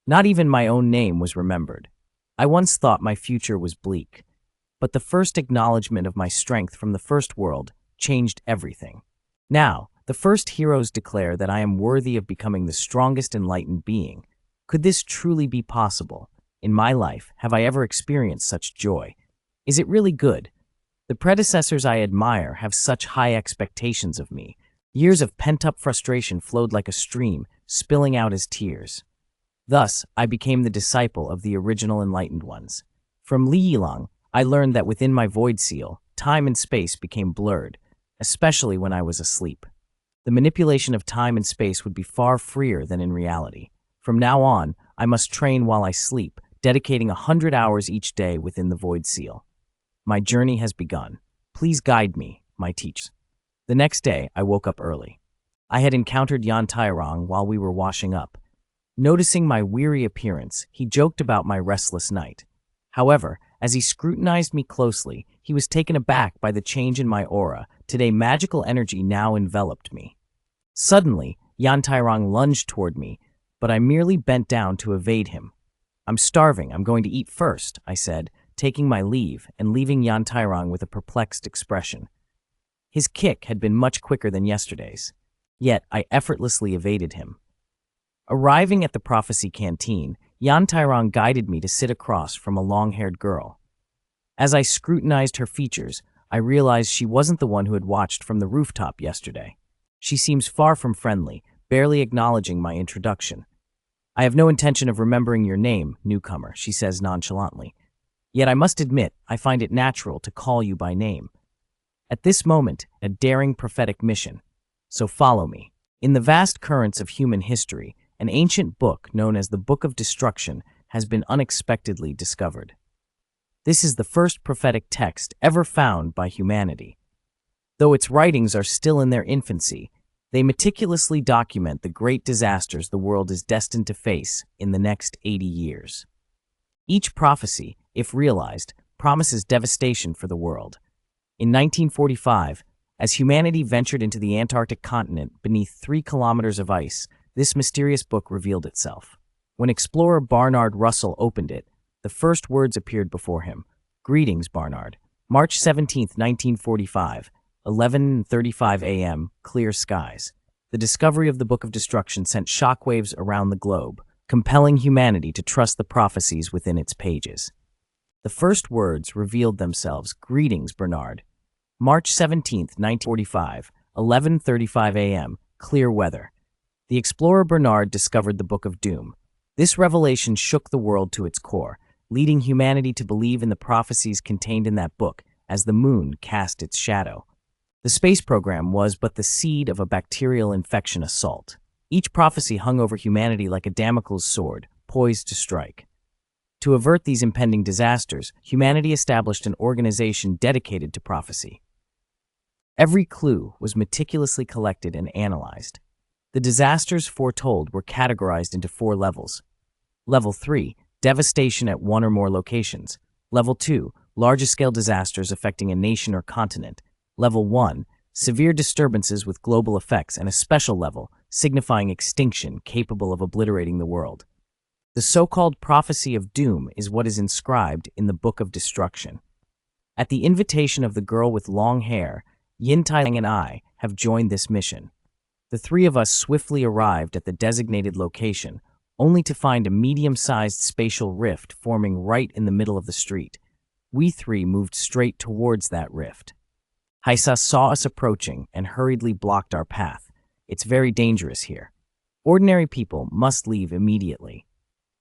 Not even my own name was remembered. I once thought my future was bleak. But the first acknowledgement of my strength from the First World changed everything. Now, the first heroes declare that I am worthy of becoming the strongest enlightened being. Could this truly be possible? In my life, have I ever experienced such joy? Is it really good? The predecessors I admire have such high expectations of me. Years of pent-up frustration flowed like a stream, spilling out as tears. Thus, I became the disciple of the original enlightened ones. From Li Yilang, I learned that within my void seal, time and space became blurred, especially when I was asleep. The manipulation of time and space would be far freer than in reality. From now on, I must train while I sleep, dedicating 100 hours each day within the void seal. My journey has begun. Please guide me, my teachers. The next day, I woke up early. I had encountered Yan Tairang while we were washing up. Noticing my weary appearance, he joked about my restless night. However, as he scrutinized me closely, he was taken aback by the change in my aura. Today, magical energy now enveloped me. Suddenly, Yan Tairang lunged toward me, but I merely bent down to evade him. "I'm starving, I'm going to eat first," I said, taking my leave and leaving Yan Tairang with a perplexed expression. His kick had been much quicker than yesterday's, yet I effortlessly evaded him. Arriving at the prophecy canteen, Yan Tairang guided me to sit across from a long-haired girl. As I scrutinized her features, I realized she wasn't the one who had watched from the rooftop yesterday. She seems far from friendly, barely acknowledging my introduction. I have no intention of remembering your name, newcomer, she says nonchalantly. Yet I must admit, I find it natural to call you by name. At this moment, a daring prophetic mission. So follow me. In the vast currents of human history, an ancient book known as the Book of Destruction has been unexpectedly discovered. This is the first prophetic text ever found by humanity. Though its writings are still in their infancy, they meticulously document the great disasters the world is destined to face in the next 80 years. Each prophecy, if realized, promises devastation for the world. In 1945, as humanity ventured into the Antarctic continent beneath 3 kilometers of ice, this mysterious book revealed itself. When explorer Barnard Russell opened it, the first words appeared before him. Greetings, Barnard. March 17, 1945, 11:35 a.m., clear skies. The discovery of the Book of Destruction sent shockwaves around the globe, compelling humanity to trust the prophecies within its pages. The first words revealed themselves. Greetings, Bernard. March 17, 1945, 11:35 a.m., clear weather. The explorer Bernard discovered the Book of Doom. This revelation shook the world to its core, leading humanity to believe in the prophecies contained in that book as the moon cast its shadow. The space program was but the seed of a bacterial infection assault. Each prophecy hung over humanity like a Damocles sword, poised to strike. To avert these impending disasters, humanity established an organization dedicated to prophecy. Every clue was meticulously collected and analyzed. The disasters foretold were categorized into 4 levels. Level 3, devastation at one or more locations. Level 2, larger-scale disasters affecting a nation or continent. Level 1, severe disturbances with global effects, and a special level, signifying extinction capable of obliterating the world. The so-called prophecy of doom is what is inscribed in the Book of Destruction. At the invitation of the girl with long hair, Yin Tai Lang and I have joined this mission. The 3 of us swiftly arrived at the designated location, only to find a medium-sized spatial rift forming right in the middle of the street. We 3 moved straight towards that rift. Haisa saw us approaching and hurriedly blocked our path. It's very dangerous here. Ordinary people must leave immediately.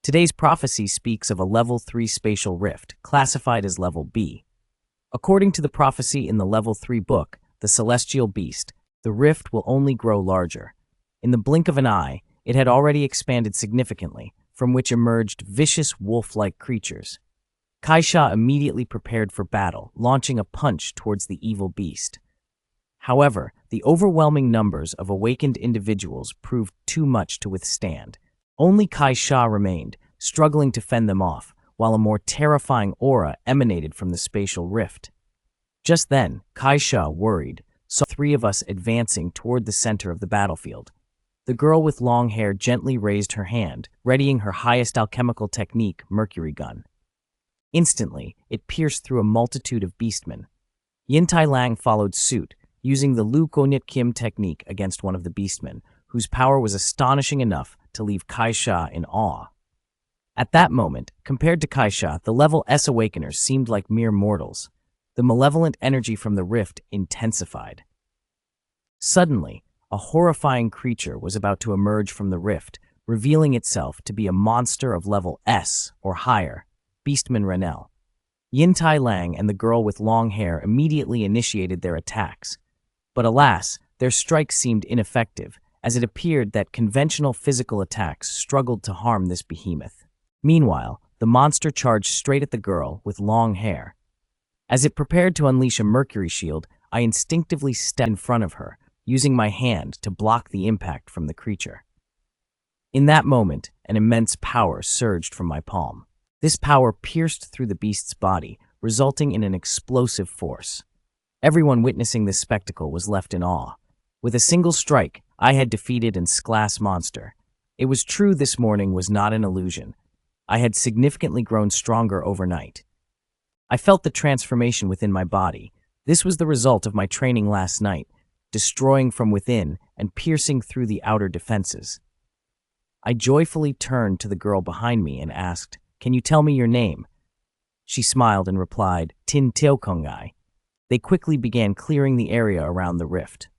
Today's prophecy speaks of a Level 3 spatial rift, classified as Level B. According to the prophecy in the Level 3 book, The Celestial Beast, the rift will only grow larger. In the blink of an eye, it had already expanded significantly, from which emerged vicious wolf-like creatures. Kaisha immediately prepared for battle, launching a punch towards the evil beast. However, the overwhelming numbers of awakened individuals proved too much to withstand. Only Kaisha remained, struggling to fend them off, while a more terrifying aura emanated from the spatial rift. Just then, Kaisha, worried, saw 3 of us advancing toward the center of the battlefield. The girl with long hair gently raised her hand, readying her highest alchemical technique, Mercury Gun. Instantly, it pierced through a multitude of beastmen. Yin Tai Lang followed suit, using the Lu Konit Kim technique against one of the beastmen, whose power was astonishing enough to leave Kaisha in awe. At that moment, compared to Kaisha, the Level S awakeners seemed like mere mortals. The malevolent energy from the rift intensified. Suddenly, a horrifying creature was about to emerge from the rift, revealing itself to be a monster of Level S or higher, Beastman Renel. Yin Tai Lang and the girl with long hair immediately initiated their attacks. But alas, their strikes seemed ineffective, as it appeared that conventional physical attacks struggled to harm this behemoth. Meanwhile, the monster charged straight at the girl with long hair. As it prepared to unleash a mercury shield, I instinctively stepped in front of her, using my hand to block the impact from the creature. In that moment, an immense power surged from my palm. This power pierced through the beast's body, resulting in an explosive force. Everyone witnessing this spectacle was left in awe. With a single strike, I had defeated an Sklas monster. It was true this morning was not an illusion. I had significantly grown stronger overnight. I felt the transformation within my body. This was the result of my training last night, destroying from within and piercing through the outer defenses. I joyfully turned to the girl behind me and asked, "Can you tell me your name?" She smiled and replied, "Tin Teokongai." They quickly began clearing the area around the rift.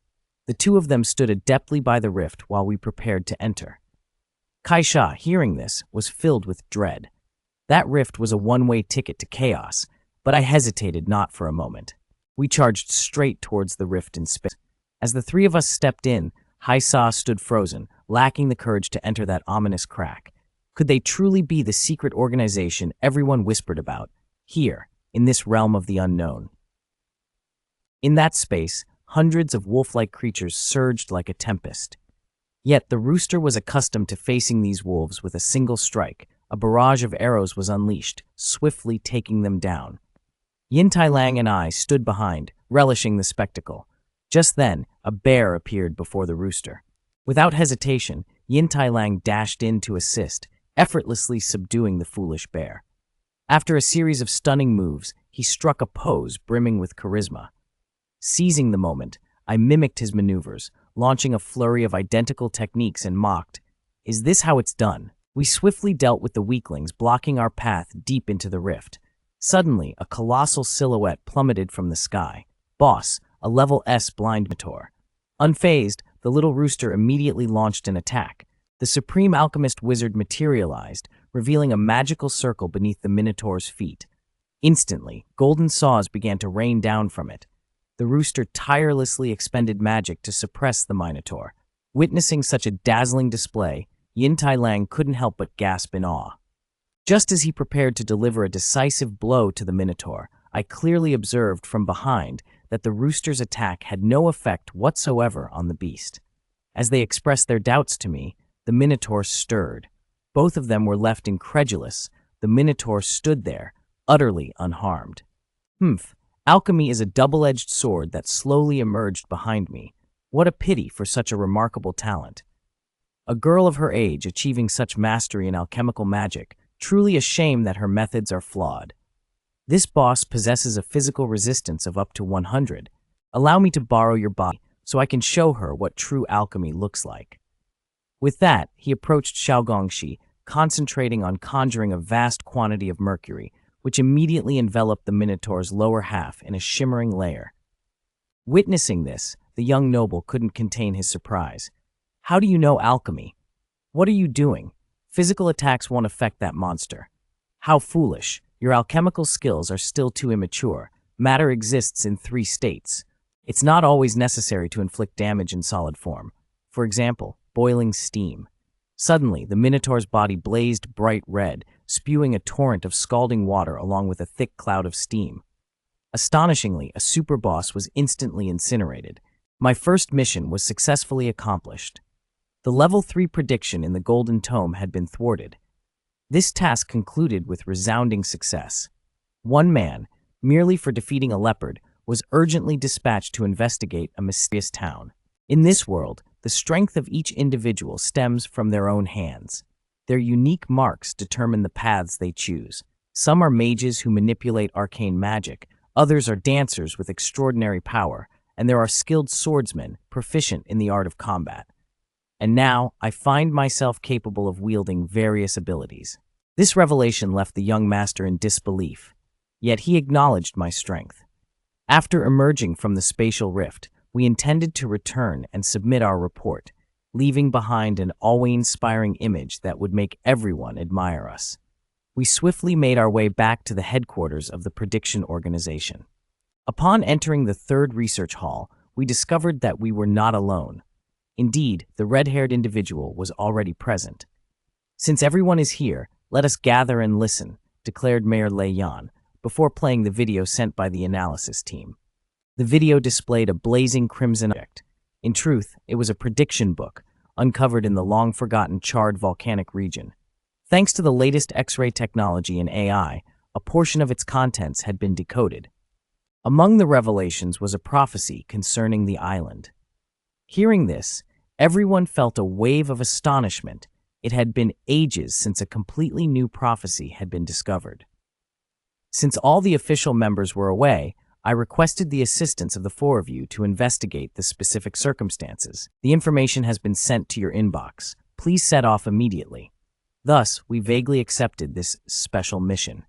The 2 of them stood adeptly by the rift while we prepared to enter. Kaisha, hearing this, was filled with dread. That rift was a one-way ticket to chaos, but I hesitated not for a moment. We charged straight towards the rift in space. As the three of us stepped in, Haisa stood frozen, lacking the courage to enter that ominous crack. Could they truly be the secret organization everyone whispered about, here, in this realm of the unknown? In that space, hundreds of wolf-like creatures surged like a tempest. Yet the rooster was accustomed to facing these wolves with a single strike. A barrage of arrows was unleashed, swiftly taking them down. Yin Tai Lang and I stood behind, relishing the spectacle. Just then, a bear appeared before the rooster. Without hesitation, Yin Tai Lang dashed in to assist, effortlessly subduing the foolish bear. After a series of stunning moves, he struck a pose brimming with charisma. Seizing the moment, I mimicked his maneuvers, launching a flurry of identical techniques and mocked, "Is this how it's done?" We swiftly dealt with the weaklings, blocking our path deep into the rift. Suddenly, a colossal silhouette plummeted from the sky. Boss, a level S blind Minotaur. Unfazed, the little rooster immediately launched an attack. The supreme alchemist wizard materialized, revealing a magical circle beneath the Minotaur's feet. Instantly, golden saws began to rain down from it. The rooster tirelessly expended magic to suppress the Minotaur. Witnessing such a dazzling display, Yin Tai Lang couldn't help but gasp in awe. Just as he prepared to deliver a decisive blow to the Minotaur, I clearly observed from behind that the rooster's attack had no effect whatsoever on the beast. As they expressed their doubts to me, the Minotaur stirred. Both of them were left incredulous. The Minotaur stood there, utterly unharmed. Alchemy is a double-edged sword that slowly emerged behind me. What a pity for such a remarkable talent. A girl of her age achieving such mastery in alchemical magic, truly a shame that her methods are flawed. This boss possesses a physical resistance of up to 100. Allow me to borrow your body so I can show her what true alchemy looks like. With that, he approached Xiaogongxi, concentrating on conjuring a vast quantity of mercury, which immediately enveloped the Minotaur's lower half in a shimmering layer. Witnessing this, the young noble couldn't contain his surprise. "How do you know alchemy? What are you doing? Physical attacks won't affect that monster." "How foolish. Your alchemical skills are still too immature. Matter exists in 3 states. It's not always necessary to inflict damage in solid form. For example, boiling steam." Suddenly, the Minotaur's body blazed bright red, spewing a torrent of scalding water along with a thick cloud of steam. Astonishingly, a super boss was instantly incinerated. My first mission was successfully accomplished. The level 3 prediction in the Golden Tome had been thwarted. This task concluded with resounding success. One man, merely for defeating a leopard, was urgently dispatched to investigate a mysterious town. In this world, the strength of each individual stems from their own hands. Their unique marks determine the paths they choose. Some are mages who manipulate arcane magic, others are dancers with extraordinary power, and there are skilled swordsmen proficient in the art of combat. And now, I find myself capable of wielding various abilities. This revelation left the young master in disbelief, yet he acknowledged my strength. After emerging from the spatial rift, we intended to return and submit our report, leaving behind an awe-inspiring image that would make everyone admire us. We swiftly made our way back to the headquarters of the prediction organization. Upon entering the 3rd research hall, we discovered that we were not alone. Indeed, the red-haired individual was already present. "Since everyone is here, let us gather and listen," declared Mayor Lei Yan, before playing the video sent by the analysis team. The video displayed a blazing crimson object. In truth, it was a prediction book, uncovered in the long-forgotten charred volcanic region. Thanks to the latest X-ray technology and AI, a portion of its contents had been decoded. Among the revelations was a prophecy concerning the island. Hearing this, everyone felt a wave of astonishment. It had been ages since a completely new prophecy had been discovered. Since all the official members were away, I requested the assistance of the 4 of you to investigate the specific circumstances. The information has been sent to your inbox. Please set off immediately. Thus, we vaguely accepted this special mission.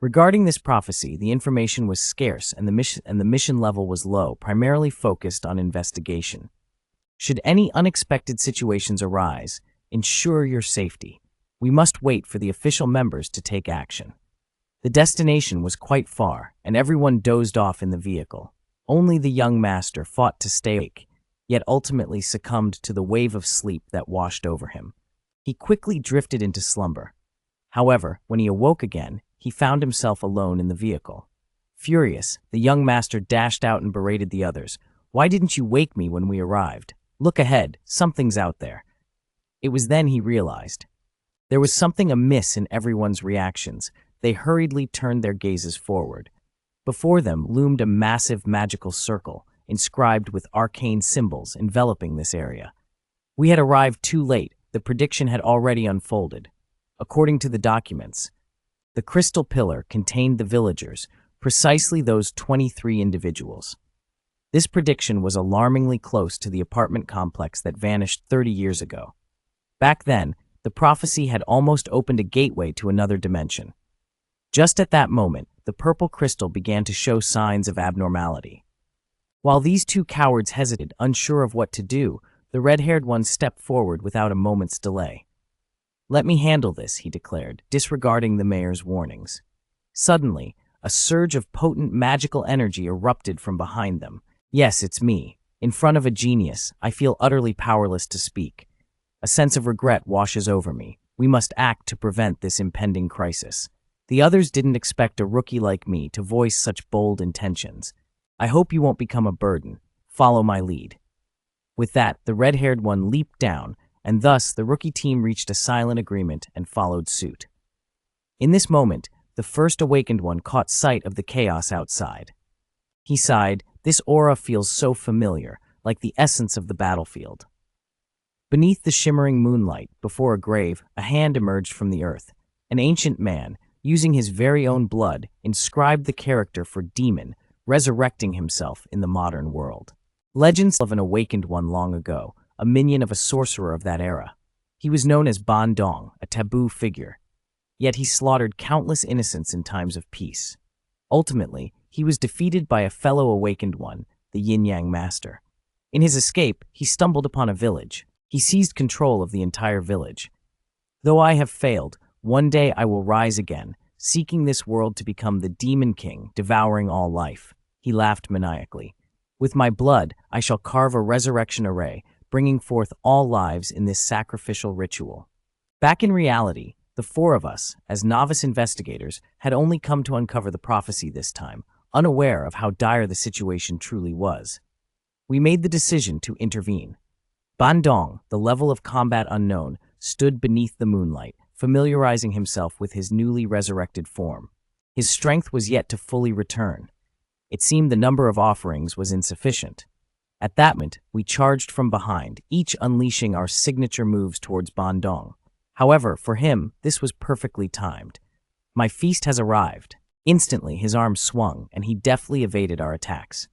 Regarding this prophecy, the information was scarce and the mission level was low, primarily focused on investigation. Should any unexpected situations arise, ensure your safety. We must wait for the official members to take action." The destination was quite far, and everyone dozed off in the vehicle. Only the young master fought to stay awake, yet ultimately succumbed to the wave of sleep that washed over him. He quickly drifted into slumber. However, when he awoke again, he found himself alone in the vehicle. Furious, the young master dashed out and berated the others. "Why didn't you wake me when we arrived? Look ahead, something's out there." It was then he realized. There was something amiss in everyone's reactions. They hurriedly turned their gazes forward. Before them loomed a massive magical circle, inscribed with arcane symbols enveloping this area. We had arrived too late. The prediction had already unfolded. According to the documents, the crystal pillar contained the villagers, precisely those 23 individuals. This prediction was alarmingly close to the apartment complex that vanished 30 years ago. Back then, the prophecy had almost opened a gateway to another dimension. Just at that moment, the purple crystal began to show signs of abnormality. While these two cowards hesitated, unsure of what to do, the red-haired one stepped forward without a moment's delay. "Let me handle this," he declared, disregarding the mayor's warnings. Suddenly, a surge of potent magical energy erupted from behind them. "Yes, it's me. In front of a genius, I feel utterly powerless to speak. A sense of regret washes over me. We must act to prevent this impending crisis." The others didn't expect a rookie like me to voice such bold intentions. "I hope you won't become a burden. Follow my lead." With that, the red-haired one leaped down, and thus the rookie team reached a silent agreement and followed suit. In this moment, the first awakened one caught sight of the chaos outside. He sighed, "This aura feels so familiar, like the essence of the battlefield." Beneath the shimmering moonlight, before a grave, a hand emerged from the earth. An ancient man, using his very own blood, inscribed the character for demon, resurrecting himself in the modern world. Legends of an awakened one long ago, a minion of a sorcerer of that era. He was known as Ban Dong, a taboo figure. Yet he slaughtered countless innocents in times of peace. Ultimately, he was defeated by a fellow awakened one, the Yin-Yang Master. In his escape, he stumbled upon a village. He seized control of the entire village. "Though I have failed, one day I will rise again, seeking this world to become the Demon King, devouring all life." He laughed maniacally. "With my blood, I shall carve a resurrection array, bringing forth all lives in this sacrificial ritual." Back in reality, the four of us, as novice investigators, had only come to uncover the prophecy this time, unaware of how dire the situation truly was. We made the decision to intervene. Ban Dong, the level of combat unknown, stood beneath the moonlight, familiarizing himself with his newly resurrected form. His strength was yet to fully return. It seemed the number of offerings was insufficient. At that moment, we charged from behind, each unleashing our signature moves towards Ban Dong. However, for him, this was perfectly timed. "My feast has arrived." Instantly, his arm swung, and he deftly evaded our attacks.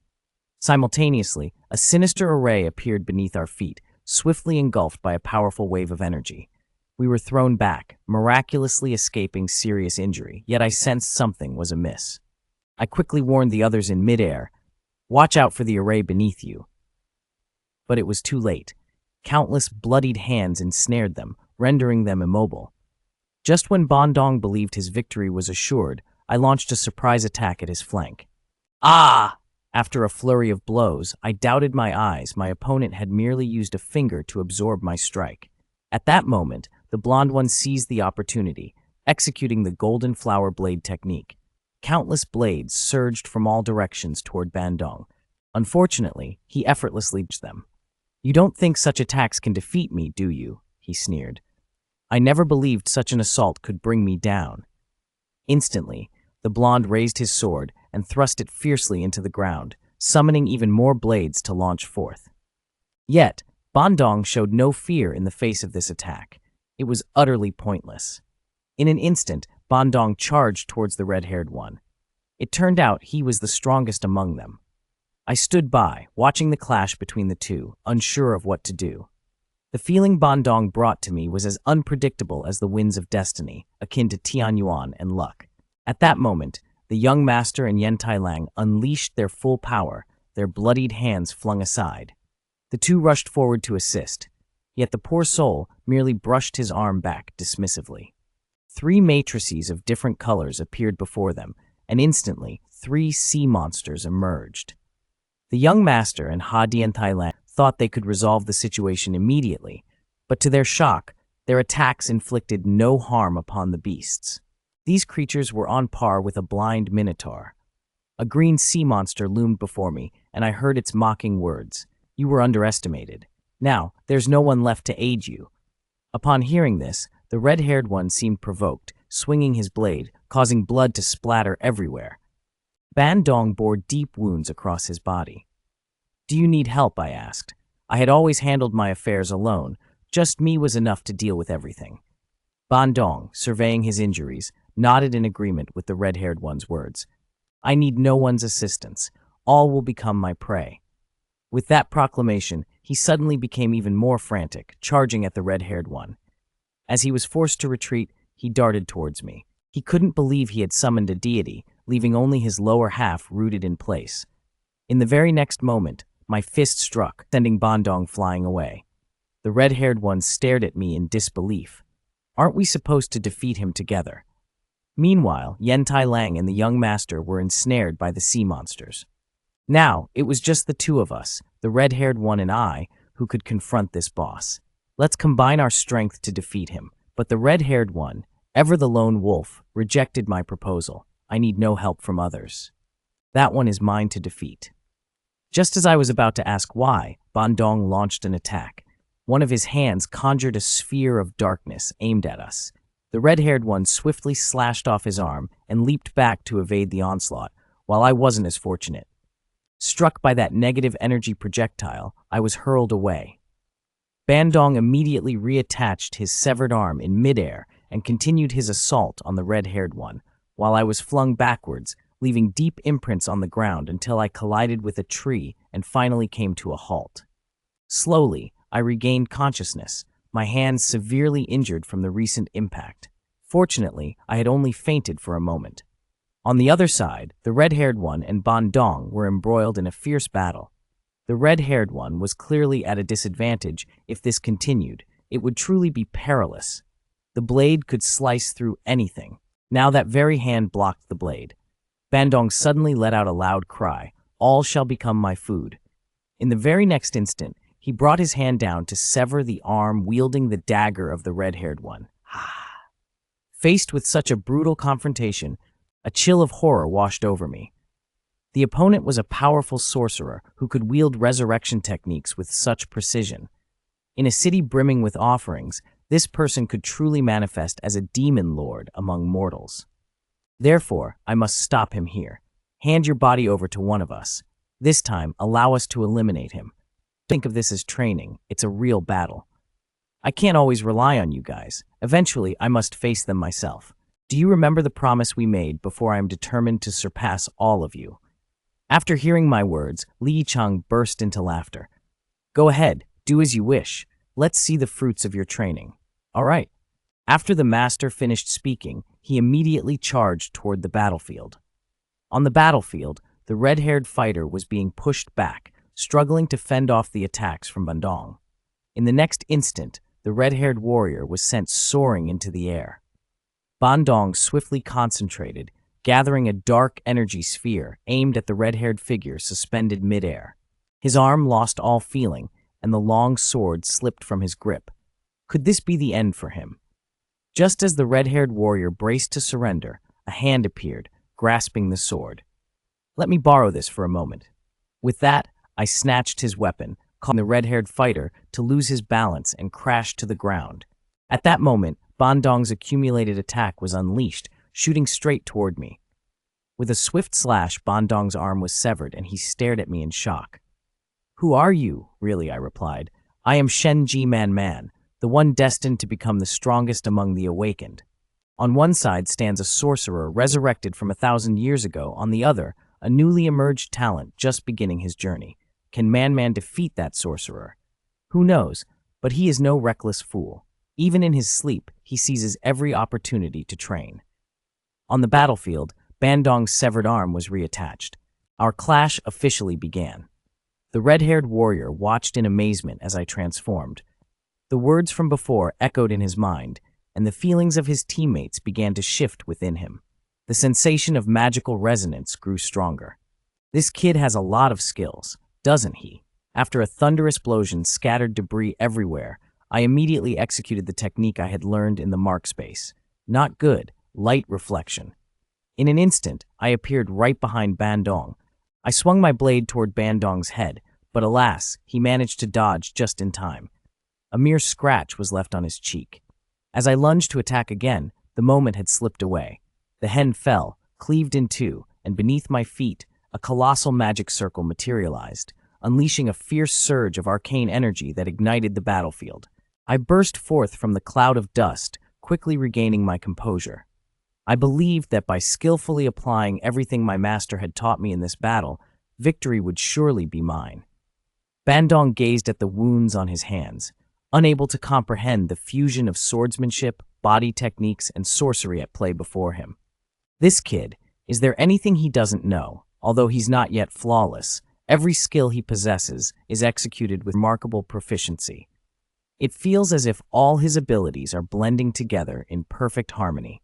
Simultaneously, a sinister array appeared beneath our feet, swiftly engulfed by a powerful wave of energy. We were thrown back, miraculously escaping serious injury, yet I sensed something was amiss. I quickly warned the others in midair, "Watch out for the array beneath you." But it was too late. Countless bloodied hands ensnared them, rendering them immobile. Just when Ban Dong believed his victory was assured, I launched a surprise attack at his flank. Ah! After a flurry of blows, I doubted my eyes. My opponent had merely used a finger to absorb my strike. At that moment, the blonde one seized the opportunity, executing the golden flower blade technique. Countless blades surged from all directions toward Ban Dong. Unfortunately, he effortlessly dodged them. "You don't think such attacks can defeat me, do you?" he sneered. "I never believed such an assault could bring me down." Instantly, the blonde raised his sword and thrust it fiercely into the ground, summoning even more blades to launch forth. Yet, Ban Dong showed no fear in the face of this attack. It was utterly pointless. In an instant, Ban Dong charged towards the red-haired one. It turned out he was the strongest among them. I stood by, watching the clash between the two, unsure of what to do. The feeling Ban Dong brought to me was as unpredictable as the winds of destiny, akin to Tianyuan and luck. At that moment, the young master and Yen Tai Lang unleashed their full power, their bloodied hands flung aside. The two rushed forward to assist. yet the poor soul merely brushed his arm back dismissively. 3 matrices of different colors appeared before them, and instantly 3 sea monsters emerged. The young master and Ha Dian Thailand thought they could resolve the situation immediately, but to their shock, their attacks inflicted no harm upon the beasts. These creatures were on par with a blind minotaur. A green sea monster loomed before me, and I heard its mocking words. "You were underestimated. Now, there's no one left to aid you." Upon hearing this, the red-haired one seemed provoked, swinging his blade, causing blood to splatter everywhere. Ban Dong bore deep wounds across his body. "Do you need help?" I asked. I had always handled my affairs alone. Just me was enough to deal with everything. Ban Dong, surveying his injuries, nodded in agreement with the red-haired one's words. "I need no one's assistance. All will become my prey." With that proclamation, he suddenly became even more frantic, charging at the red-haired one. As he was forced to retreat, he darted towards me. He couldn't believe he had summoned a deity, leaving only his lower half rooted in place. In the very next moment, my fist struck, sending Ban Dong flying away. The red-haired one stared at me in disbelief. Aren't we supposed to defeat him together? Meanwhile, Yen Tai Lang and the young master were ensnared by the sea monsters. Now, it was just the two of us, the red-haired one and I, who could confront this boss. Let's combine our strength to defeat him. But the red-haired one, ever the lone wolf, rejected my proposal. I need no help from others. That one is mine to defeat. Just as I was about to ask why, Ban Dong launched an attack. One of his hands conjured a sphere of darkness aimed at us. The red-haired one swiftly slashed off his arm and leaped back to evade the onslaught, while I wasn't as fortunate. Struck by that negative energy projectile, I was hurled away. Ban Dong immediately reattached his severed arm in midair and continued his assault on the red-haired one, while I was flung backwards, leaving deep imprints on the ground until I collided with a tree and finally came to a halt. Slowly, I regained consciousness, my hands severely injured from the recent impact. Fortunately, I had only fainted for a moment. On the other side, the red-haired one and Ban Dong were embroiled in a fierce battle. The red-haired one was clearly at a disadvantage. If this continued, it would truly be perilous. The blade could slice through anything. Now that very hand blocked the blade. Ban Dong suddenly let out a loud cry, "All shall become my food." In the very next instant, he brought his hand down to sever the arm wielding the dagger of the red-haired one. Faced with such a brutal confrontation, a chill of horror washed over me. The opponent was a powerful sorcerer who could wield resurrection techniques with such precision. In a city brimming with offerings, this person could truly manifest as a demon lord among mortals. Therefore, I must stop him here. Hand your body over to one of us. This time, allow us to eliminate him. Think of this as training. It's a real battle. I can't always rely on you guys. Eventually, I must face them myself. Do you remember the promise we made before I am determined to surpass all of you? After hearing my words, Li Chang burst into laughter. Go ahead, do as you wish. Let's see the fruits of your training. All right. After the master finished speaking, he immediately charged toward the battlefield. On the battlefield, the red-haired fighter was being pushed back, struggling to fend off the attacks from Ban Dong. In the next instant, the red-haired warrior was sent soaring into the air. Ban Dong swiftly concentrated, gathering a dark energy sphere aimed at the red-haired figure suspended midair. His arm lost all feeling, and the long sword slipped from his grip. Could this be the end for him? Just as the red-haired warrior braced to surrender, a hand appeared, grasping the sword. "Let me borrow this for a moment." With that, I snatched his weapon, causing the red-haired fighter to lose his balance and crash to the ground. At that moment, Ban Dong's accumulated attack was unleashed, shooting straight toward me. With a swift slash, Ban Dong's arm was severed, and he stared at me in shock. "Who are you, really?" I replied. "I am Shen Ji Man, the one destined to become the strongest among the awakened." On one side stands a sorcerer resurrected from 1,000 years ago. On the other, a newly emerged talent just beginning his journey. Can Man defeat that sorcerer? Who knows, but he is no reckless fool. Even in his sleep, he seizes every opportunity to train. On the battlefield, Ban Dong's severed arm was reattached. Our clash officially began. The red-haired warrior watched in amazement as I transformed. The words from before echoed in his mind, and the feelings of his teammates began to shift within him. The sensation of magical resonance grew stronger. This kid has a lot of skills, doesn't he? After a thunderous explosion scattered debris everywhere, I immediately executed the technique I had learned in the mark space. Not good, light reflection. In an instant, I appeared right behind Bandong. I swung my blade toward Bandong's head, but alas, he managed to dodge just in time. A mere scratch was left on his cheek. As I lunged to attack again, the moment had slipped away. The hen fell, cleaved in two, and beneath my feet, a colossal magic circle materialized, unleashing a fierce surge of arcane energy that ignited the battlefield. I burst forth from the cloud of dust, quickly regaining my composure. I believed that by skillfully applying everything my master had taught me in this battle, victory would surely be mine. Bandong gazed at the wounds on his hands, unable to comprehend the fusion of swordsmanship, body techniques, and sorcery at play before him. This kid, is there anything he doesn't know? Although he's not yet flawless, every skill he possesses is executed with remarkable proficiency. It feels as if all his abilities are blending together in perfect harmony.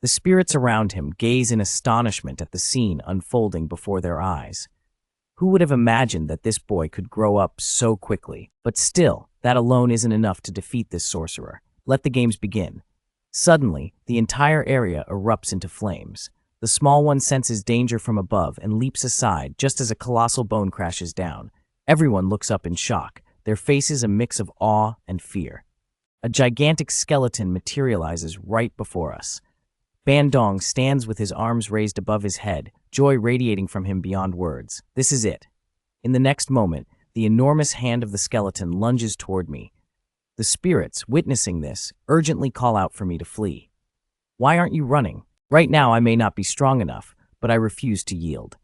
The spirits around him gaze in astonishment at the scene unfolding before their eyes. Who would have imagined that this boy could grow up so quickly? But still, that alone isn't enough to defeat this sorcerer. Let the games begin. Suddenly, the entire area erupts into flames. The small one senses danger from above and leaps aside just as a colossal bone crashes down. Everyone looks up in shock, their faces a mix of awe and fear. A gigantic skeleton materializes right before us. Bandong stands with his arms raised above his head, joy radiating from him beyond words. This is it. In the next moment, the enormous hand of the skeleton lunges toward me. The spirits, witnessing this, urgently call out for me to flee. Why aren't you running? Right now I may not be strong enough, but I refuse to yield.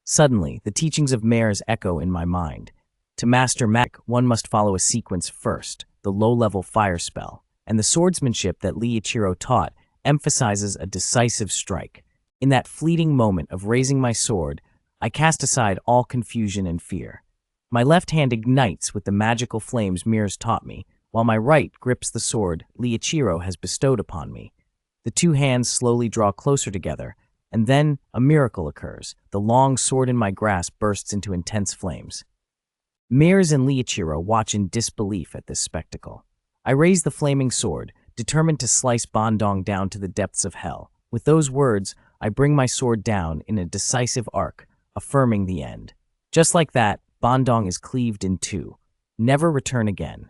Suddenly, the teachings of Mares echo in my mind. To master magic, one must follow a sequence first, the low-level fire spell, and the swordsmanship that Lee Ichiro taught emphasizes a decisive strike. In that fleeting moment of raising my sword, I cast aside all confusion and fear. My left hand ignites with the magical flames Mirrors taught me, while my right grips the sword Lee Ichiro has bestowed upon me. The two hands slowly draw closer together, and then a miracle occurs. The long sword in my grasp bursts into intense flames. Mirrors and Lee Ichiro watch in disbelief at this spectacle. I raise the flaming sword, determined to slice Bandong down to the depths of hell. With those words, I bring my sword down in a decisive arc, affirming the end. Just like that, Bandong is cleaved in two. Never return again.